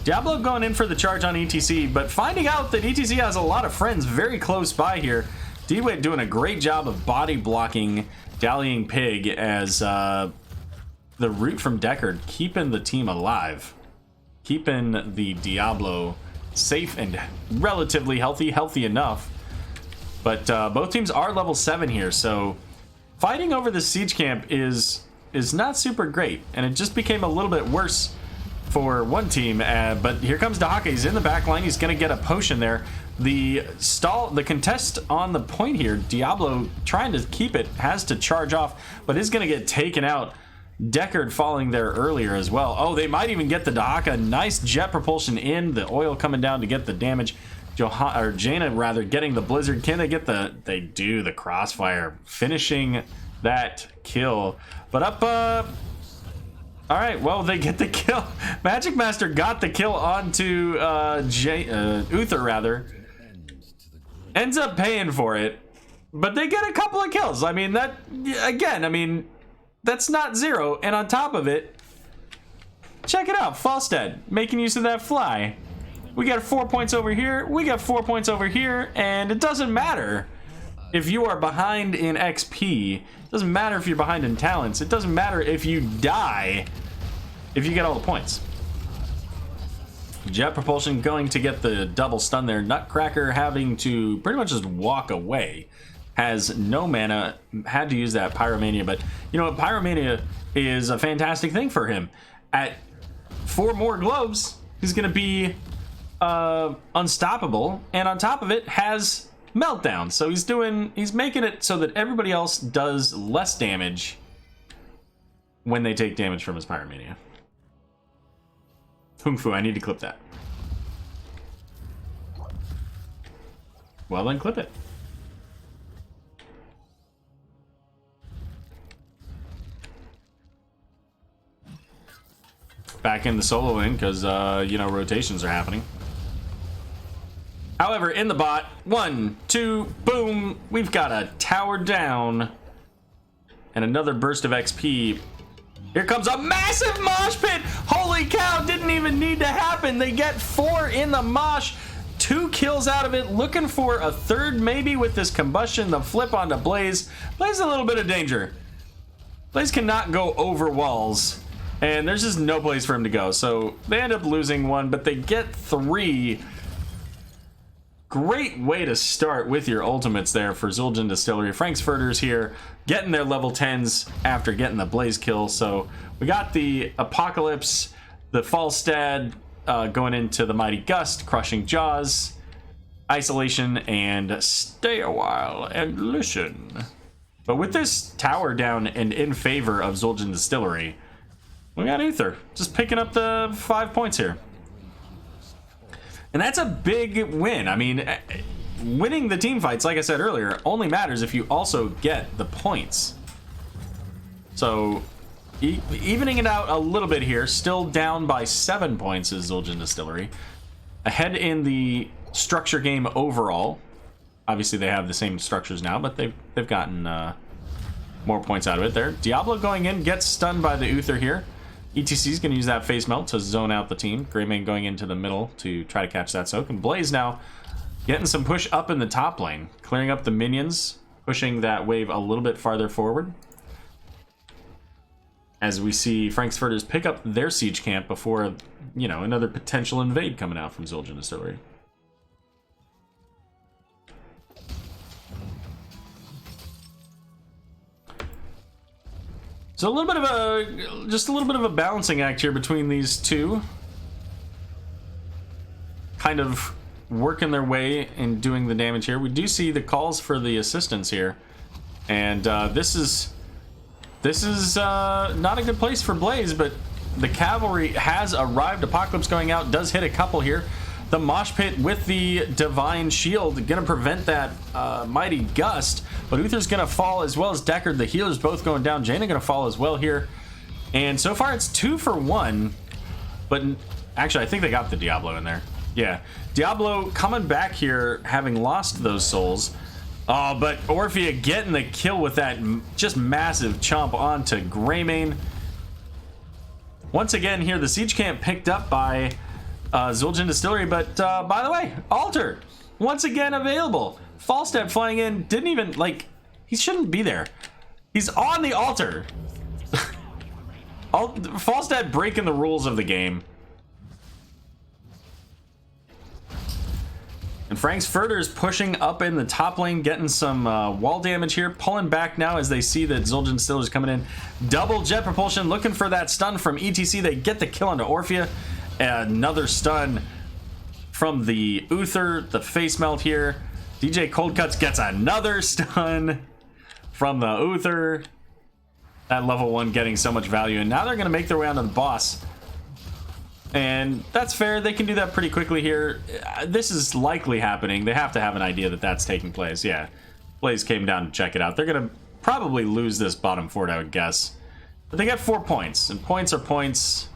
Diablo going in for the charge on ETC, but finding out that ETC has a lot of friends very close by here. D-Wit doing a great job of body blocking Dallying Pig as the root from Deckard keeping the team alive, keeping the Diablo safe and relatively healthy enough. But both teams are level 7 here, so fighting over the siege camp is not super great, and it just became a little bit worse for one team. But here comes Dahaka. He's in the back line. He's going to get a potion there. The contest on the point here, Diablo trying to keep it, has to charge off, but is going to get taken out. Deckard falling there earlier as well. Oh, they might even get the Dahaka. Nice jet propulsion in. The oil coming down to get the damage. Jaina rather getting the blizzard. Can they get they do the crossfire, finishing that kill. But up, all right, well, they get the kill. Magic Master got the kill onto Uther, rather. Ends up paying for it, but they get a couple of kills. I mean, that, again, I mean, that's not 0. And on top of it, check it out, Falstead making use of that fly. We got 4 points over here, we got 4 points over here, and it doesn't matter if you are behind in XP. It doesn't matter if you're behind in talents. It doesn't matter if you die, if you get all the points. Jet propulsion going to get the double stun there. Nutcracker having to pretty much just walk away. Has no mana, had to use that Pyromania, but you know what? Pyromania is a fantastic thing for him. At 4 more globes, he's going to be unstoppable, and on top of it has meltdown. So he's making it so that everybody else does less damage when they take damage from his Pyromania. Kung Fu, I need to clip that. Well then, clip it. Back in the solo lane because you know, rotations are happening. However, in the bot, 1, 2, boom, we've got a tower down and another burst of XP. Here comes a massive mosh pit. Holy cow, didn't even need to happen. They get 4 in the mosh, 2 kills out of it, looking for a third maybe with this combustion. The flip onto Blaze. Blaze a little bit of danger. Blaze cannot go over walls, and there's just no place for him to go. So they end up losing 1, but they get 3. Great way to start with your ultimates there for Zul'jin Distillery. Frank's Furters here, getting their level 10s after getting the Blaze kill. So we got the Apocalypse, the Falstad going into the Mighty Gust, crushing Jaws, Isolation, and Stay a While and Listen. But with this tower down and in favor of Zul'jin Distillery, we got Uther just picking up the 5 points here. And that's a big win. I mean, winning the team fights, like I said earlier, only matters if you also get the points. So, evening it out a little bit here. Still down by 7 points is Zul'jin Distillery. Ahead in the structure game overall. Obviously, they have the same structures now, but they've gotten more points out of it there. Diablo going in, gets stunned by the Uther here. ETC is going to use that face melt to zone out the team. Greymane going into the middle to try to catch that soak. And Blaze now getting some push up in the top lane. Clearing up the minions. Pushing that wave a little bit farther forward. As we see Frank's Furters pick up their siege camp before, you know, another potential invade coming out from Zul'jin Distillery. So a little bit of just a little bit of a balancing act here between these two. Kind of working their way and doing the damage here. We do see the calls for the assistance here. And this is not a good place for Blaze, but the cavalry has arrived. Apocalypse going out, does hit a couple here. the mosh pit with the divine shield, gonna prevent that mighty gust. But Uther's gonna fall as well as Deckard. The healers both going down. Jaina gonna fall as well here. And so far it's 2 for 1. But actually, I think they got the Diablo in there. Yeah, Diablo coming back here, having lost those souls. Oh, but Orphea getting the kill with that just massive chomp onto Greymane. Once again here, the siege camp picked up by Zul'jin Distillery, but by the way, Altar once again available. Falstad flying in, didn't even, like, he shouldn't be there. He's on the altar. Falstad breaking the rules of the game. And Frank's Furters pushing up in the top lane, getting some wall damage here, pulling back now as they see that Zul'jin Distillery is coming in. Double jet propulsion, looking for that stun from ETC. They get the kill onto Orphea. Another stun from the Uther, the face melt here. DJ Coldcuts gets another stun from the Uther. That level 1 getting so much value, and now they're going to make their way onto the boss. And that's fair. They can do that pretty quickly here. This is likely happening. They have to have an idea that that's taking place. Yeah, Blaze came down to check it out. They're going to probably lose this bottom fort, I would guess. But they get 4 points, and points are points.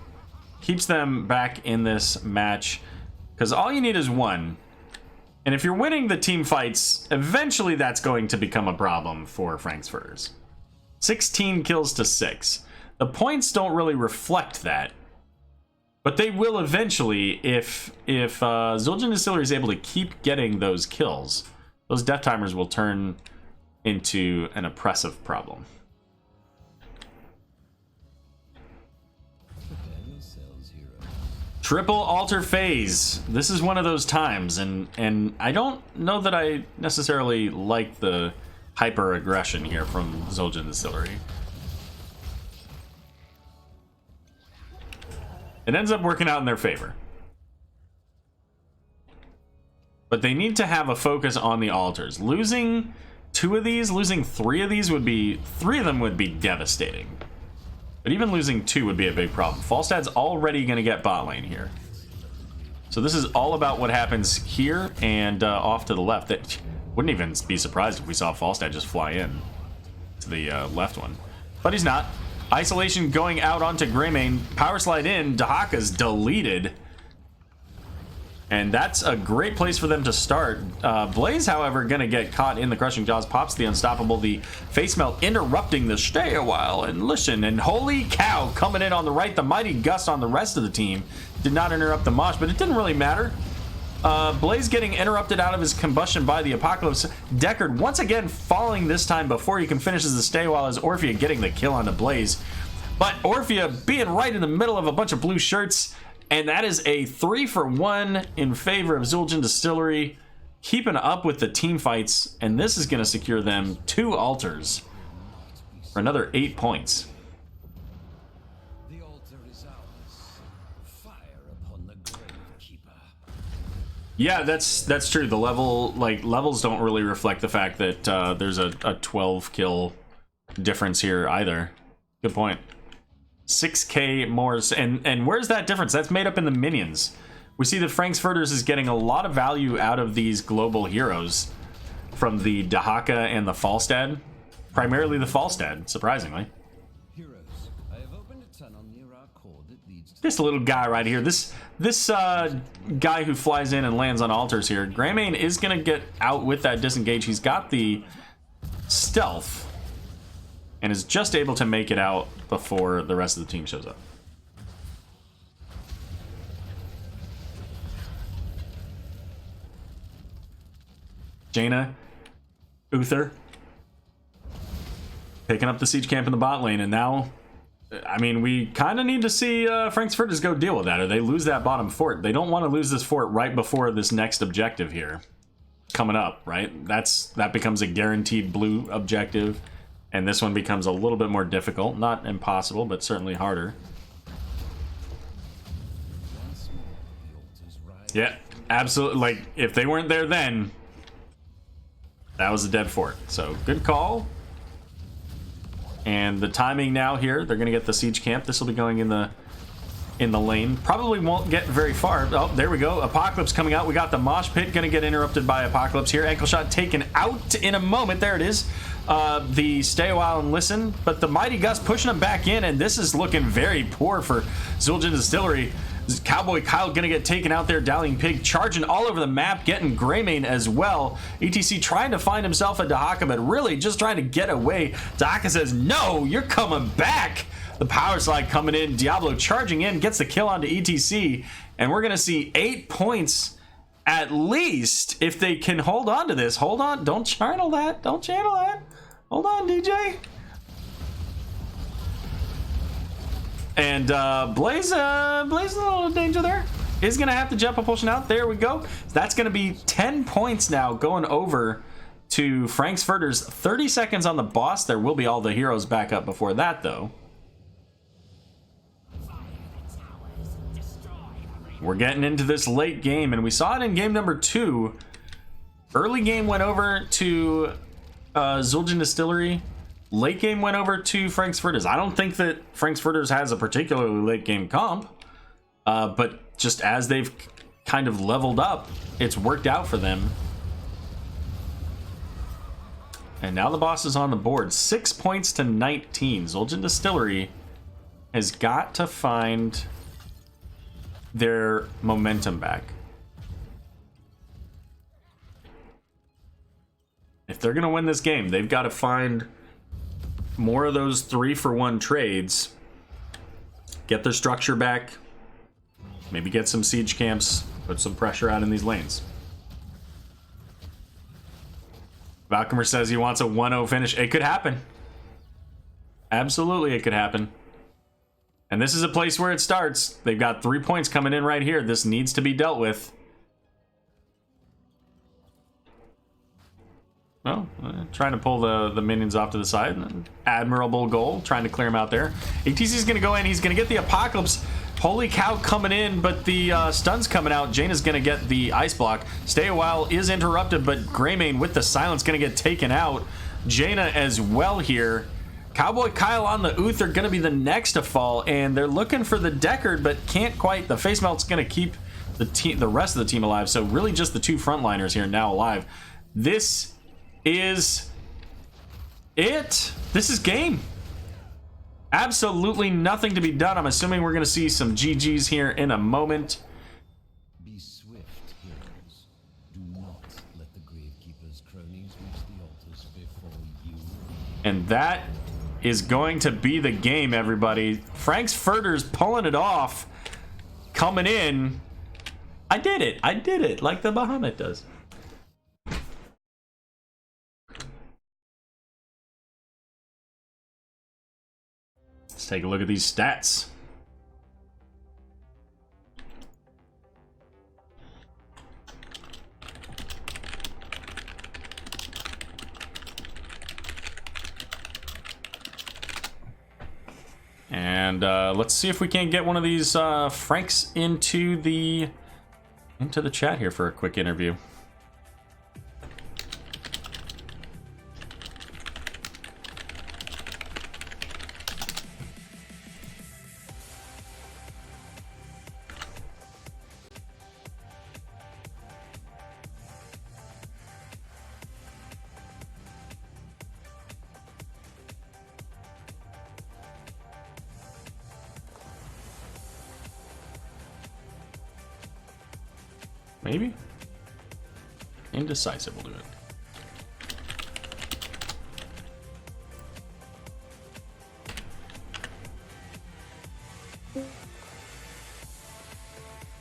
Keeps them back in this match, because all you need is 1. And if you're winning the team fights, eventually that's going to become a problem for Frank's Furters. 16 kills to 6. The points don't really reflect that. But they will eventually if Zul'jin Distillery is able to keep getting those kills. Those death timers will turn into an oppressive problem. Triple altar phase. This is one of those times, and I don't know that I necessarily like the hyper aggression here from Zul'jin Distillery. It ends up working out in their favor. But they need to have a focus on the altars. Losing 2 of these, losing 3 of these would be, 3 of them would be devastating. But even losing 2 would be a big problem. Falstad's already going to get bot lane here. So this is all about what happens here and off to the left. That wouldn't even be surprised if we saw Falstad just fly in to the left one. But he's not. Isolation going out onto Greymane. Power slide in. Dahaka's deleted. And that's a great place for them to start. Blaze, however, going to get caught in the Crushing Jaws. Pops the Unstoppable. The Face Melt interrupting the stay a while and listen. And holy cow, coming in on the right. The Mighty Gust on the rest of the team. Did not interrupt the mosh, but it didn't really matter. Blaze getting interrupted out of his combustion by the Apocalypse. Deckard once again falling this time before he can finish the stay, while as Orphea getting the kill onto Blaze. But Orphea being right in the middle of a bunch of blue shirts, and that is a 3 for 1 in favor of Zul'jin Distillery, keeping up with the team fights, and this is going to secure them 2 altars for another 8 points. Yeah, that's true. The levels don't really reflect the fact that there's a 12 kill difference here either. Good point. 6k more, and where's that difference? That's made up in the minions. We see that Frank's Furters is getting a lot of value out of these global heroes from the Dahaka and the Falstad. Primarily the Falstad, surprisingly. Just a little guy right here. This guy who flies in and lands on altars here. Greymane is going to get out with that disengage. He's got the stealth and is just able to make it out before the rest of the team shows up. Jaina, Uther, picking up the siege camp in the bot lane, and now, I mean, we kind of need to see Frank's Furters go deal with that, or they lose that bottom fort. They don't want to lose this fort right before this next objective here coming up, right? That becomes a guaranteed blue objective, and this one becomes a little bit more difficult. Not impossible, but certainly harder. Yeah, absolutely. Like, if they weren't there then, that was a dead fort. So, good call. And the timing now here, they're going to get the siege camp. This will be going in the in the lane. Probably won't get very far. Oh, there we go. Apocalypse coming out. We got the mosh pit going to get interrupted by Apocalypse here. Ankle shot taken out in a moment. There it is. The stay a while and listen, but the Mighty Gus pushing him back in, and this is looking very poor for Zul'jin Distillery. Cowboy Kyle gonna get taken out there. Dallying Pig charging all over the map, getting Greymane as well. ETC trying to find himself a Dahaka, but really just trying to get away. Dahaka says, no, you're coming back. The power slide coming in. Diablo charging in, gets the kill onto ETC, and we're gonna see 8 points at least if they can hold on to this. Hold on, don't channel that. Don't channel that. Hold on, DJ. And Blaze a little danger there. Is going to have to jump propulsion out. There we go. That's going to be 10 points now going over to Frank's Furters. 30 seconds on the boss. There will be all the heroes back up before that, though. We're getting into this late game, and we saw it in game number 2. Early game went over to Zul'jin Distillery. Late game went over to Frank's Furters. I don't think that Frank's Furters has a particularly late game comp, but just as they've kind of leveled up, it's worked out for them. And now the boss is on the board. 6 points to 19. Zul'jin Distillery has got to find their momentum back. If they're going to win this game, they've got to find more of those 3-for-1 trades, get their structure back, maybe get some siege camps, put some pressure out in these lanes. Valkymer says he wants a 1-0 finish. It could happen. Absolutely, it could happen. And this is a place where it starts. They've got 3 points coming in right here. This needs to be dealt with. Well, trying to pull the minions off to the side. Admirable goal, trying to clear him out there. ATC's going to go in. He's going to get the Apocalypse. Holy cow coming in, but the stun's coming out. Jaina's going to get the ice block. Stay a while is interrupted, but Greymane with the silence going to get taken out. Jaina as well here. Cowboy Kyle on the Uther going to be the next to fall, and they're looking for the Deckard, but can't quite. The face melt's going to keep the rest of the team alive, so really just the 2 frontliners here now alive. This is it. This is game. Absolutely nothing to be done. I'm assuming we're going to see some GGs here in a moment. Be swift, heroes. Do not let the Gravekeeper's cronies reach the altars before you. And that is going to be the game, everybody. Frank's Furters pulling it off. Coming in. I did it. I did it like the Bahamut does. Let's take a look at these stats. And let's see if we can't get one of these Franks into the chat here for a quick interview. Maybe? Indecisive will do it.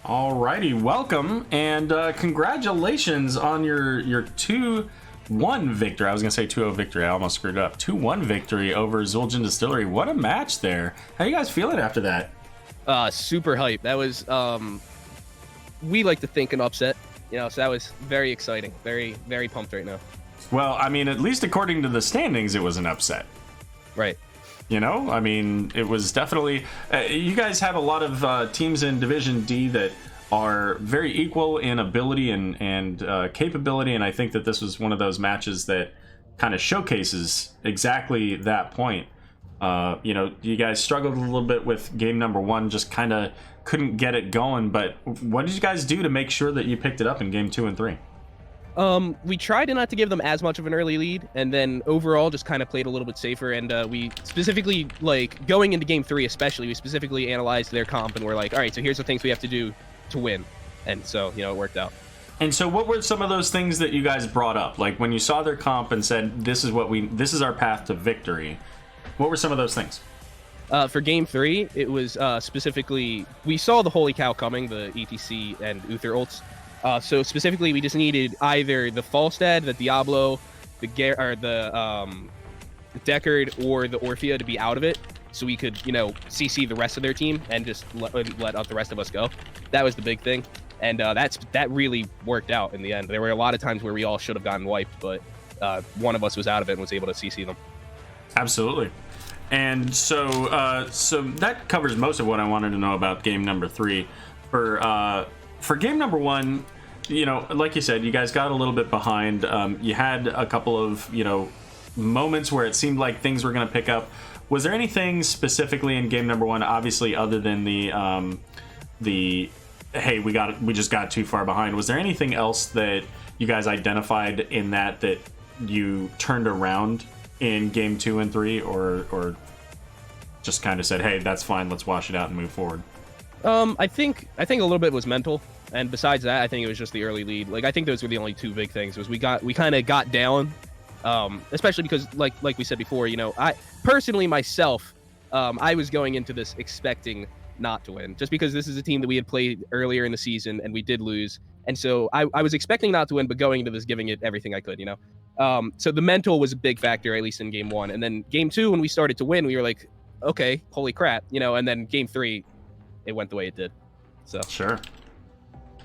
Alrighty, welcome and congratulations on your 2-1 victory. I was gonna say 2-0 victory. I almost screwed up. 2-1 victory over Zul'jin Distillery. What a match there. How you guys feeling after that? Super hype. That was we like to think an upset, you know, so that was very exciting. Very, very pumped right now. Well, I mean, at least according to the standings, it was an upset. Right. You know, I mean, it was definitely... you guys have a lot of teams in Division D that are very equal in ability and capability, and I think that this was one of those matches that kind of showcases exactly that point. You know, you guys struggled a little bit with game number 1, just kind of couldn't get it going, but what did you guys do to make sure that you picked it up in game 2 and 3? We tried not to give them as much of an early lead, and then overall just kind of played a little bit safer. And we specifically, like, going into game 3 especially, we specifically analyzed their comp and we're like, all right, so here's the things we have to do to win. And so, you know, it worked out. And so what were some of those things that you guys brought up? Like when you saw their comp and said, this is our path to victory. What were some of those things? For game 3, it was specifically, we saw the Holy Cow coming, the ETC and Uther ults. So specifically, we just needed either the Falstad, the Diablo, the Deckard, or the Orphea to be out of it, so we could, you know, CC the rest of their team and just let the rest of us go. That was the big thing, and that really worked out in the end. There were a lot of times where we all should have gotten wiped, but one of us was out of it and was able to CC them. Absolutely. And so so that covers most of what I wanted to know about game number 3. For game number 1, you know, like you said, you guys got a little bit behind. You had a couple of, you know, moments where it seemed like things were going to pick up. Was there anything specifically in game number 1, obviously, other than the hey, we just got too far behind? Was there anything else that you guys identified in that you turned around in game 2 and 3, or just kind of said, hey, that's fine, let's wash it out and move forward? I think a little bit was mental, and besides that, I think it was just the early lead. Like, I think those were the only two big things. Was we kind of got down, especially because like we said before, you know, I personally myself, I was going into this expecting not to win, just because this is a team that we had played earlier in the season and we did lose, and so I was expecting not to win, but going into this giving it everything I could, you know. So the mental was a big factor, at least in game 1, and then game 2, when we started to win, we were like, okay, holy crap, you know, and then game 3. It went the way it did. So sure.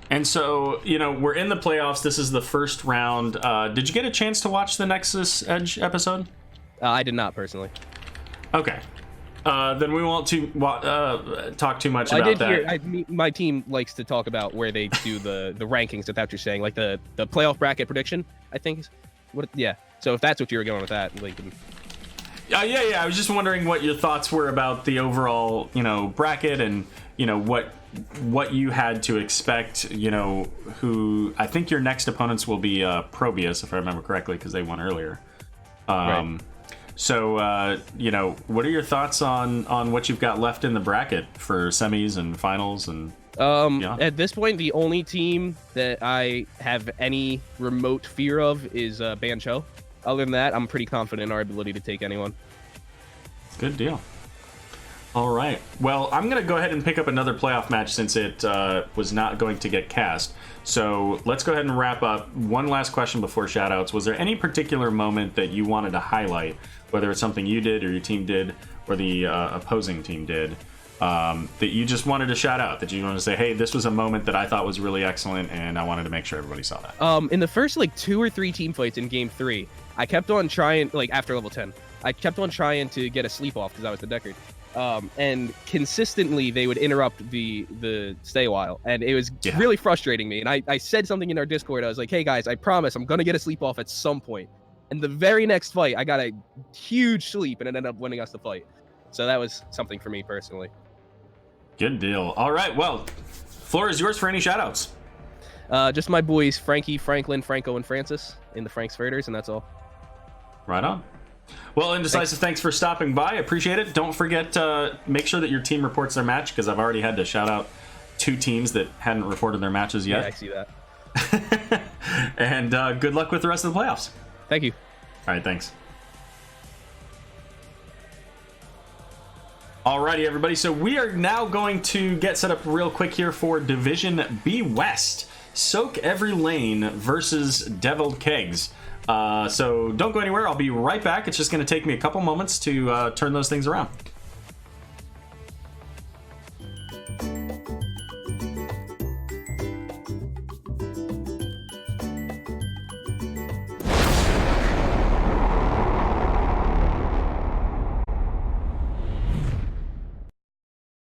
And so, you know, we're in the playoffs. This is the first round. Did you get a chance to watch the Nexus Edge episode? I did not personally. Okay. Then we won't talk too much about that. My team likes to talk about where they do the rankings, if that's what you're saying, like the playoff bracket prediction, I think. Yeah. So if that's what you were going with that, like. Yeah. I was just wondering what your thoughts were about the overall, you know, bracket, and you know what you had to expect. You know, who I think your next opponents will be Probius, if I remember correctly, because they won earlier. Right. So you know, what are your thoughts on what you've got left in the bracket for semis and finals and? Yeah. At this point, the only team that I have any remote fear of is Bancho. Other than that, I'm pretty confident in our ability to take anyone. Good deal. All right. Well, I'm going to go ahead and pick up another playoff match since it was not going to get cast. So let's go ahead and wrap up. One last question before shoutouts. Was there any particular moment that you wanted to highlight, whether it's something you did or your team did or the opposing team did, that you just wanted to shout out, that you wanted to say, hey, this was a moment that I thought was really excellent and I wanted to make sure everybody saw that? In the first, like, 2 or 3 team fights in game 3, I kept on trying, like, after level 10, I kept on trying to get a sleep off because I was the Deckard. And consistently they would interrupt the stay a while, and it was really frustrating me. And I said something in our Discord. I was like, hey guys, I promise I'm gonna get a sleep off at some point. And the very next fight, I got a huge sleep, and it ended up winning us the fight. So that was something for me personally. Good deal. All right, well, floor is yours for any shoutouts. Just my boys, Frankie, Franklin, Franco, and Francis in the Frank's Furters, and that's all. Right on. Well, Indecisive, thanks for stopping by. Appreciate it. Don't forget to make sure that your team reports their match, because I've already had to shout out 2 teams that hadn't reported their matches yet. Yeah, I see that. And good luck with the rest of the playoffs. Thank you. All right, thanks. Alrighty, everybody. So we are now going to get set up real quick here for Division B West. Soak Every Lane versus Deviled Kegs. So don't go anywhere. I'll be right back. It's just going to take me a couple moments to turn those things around.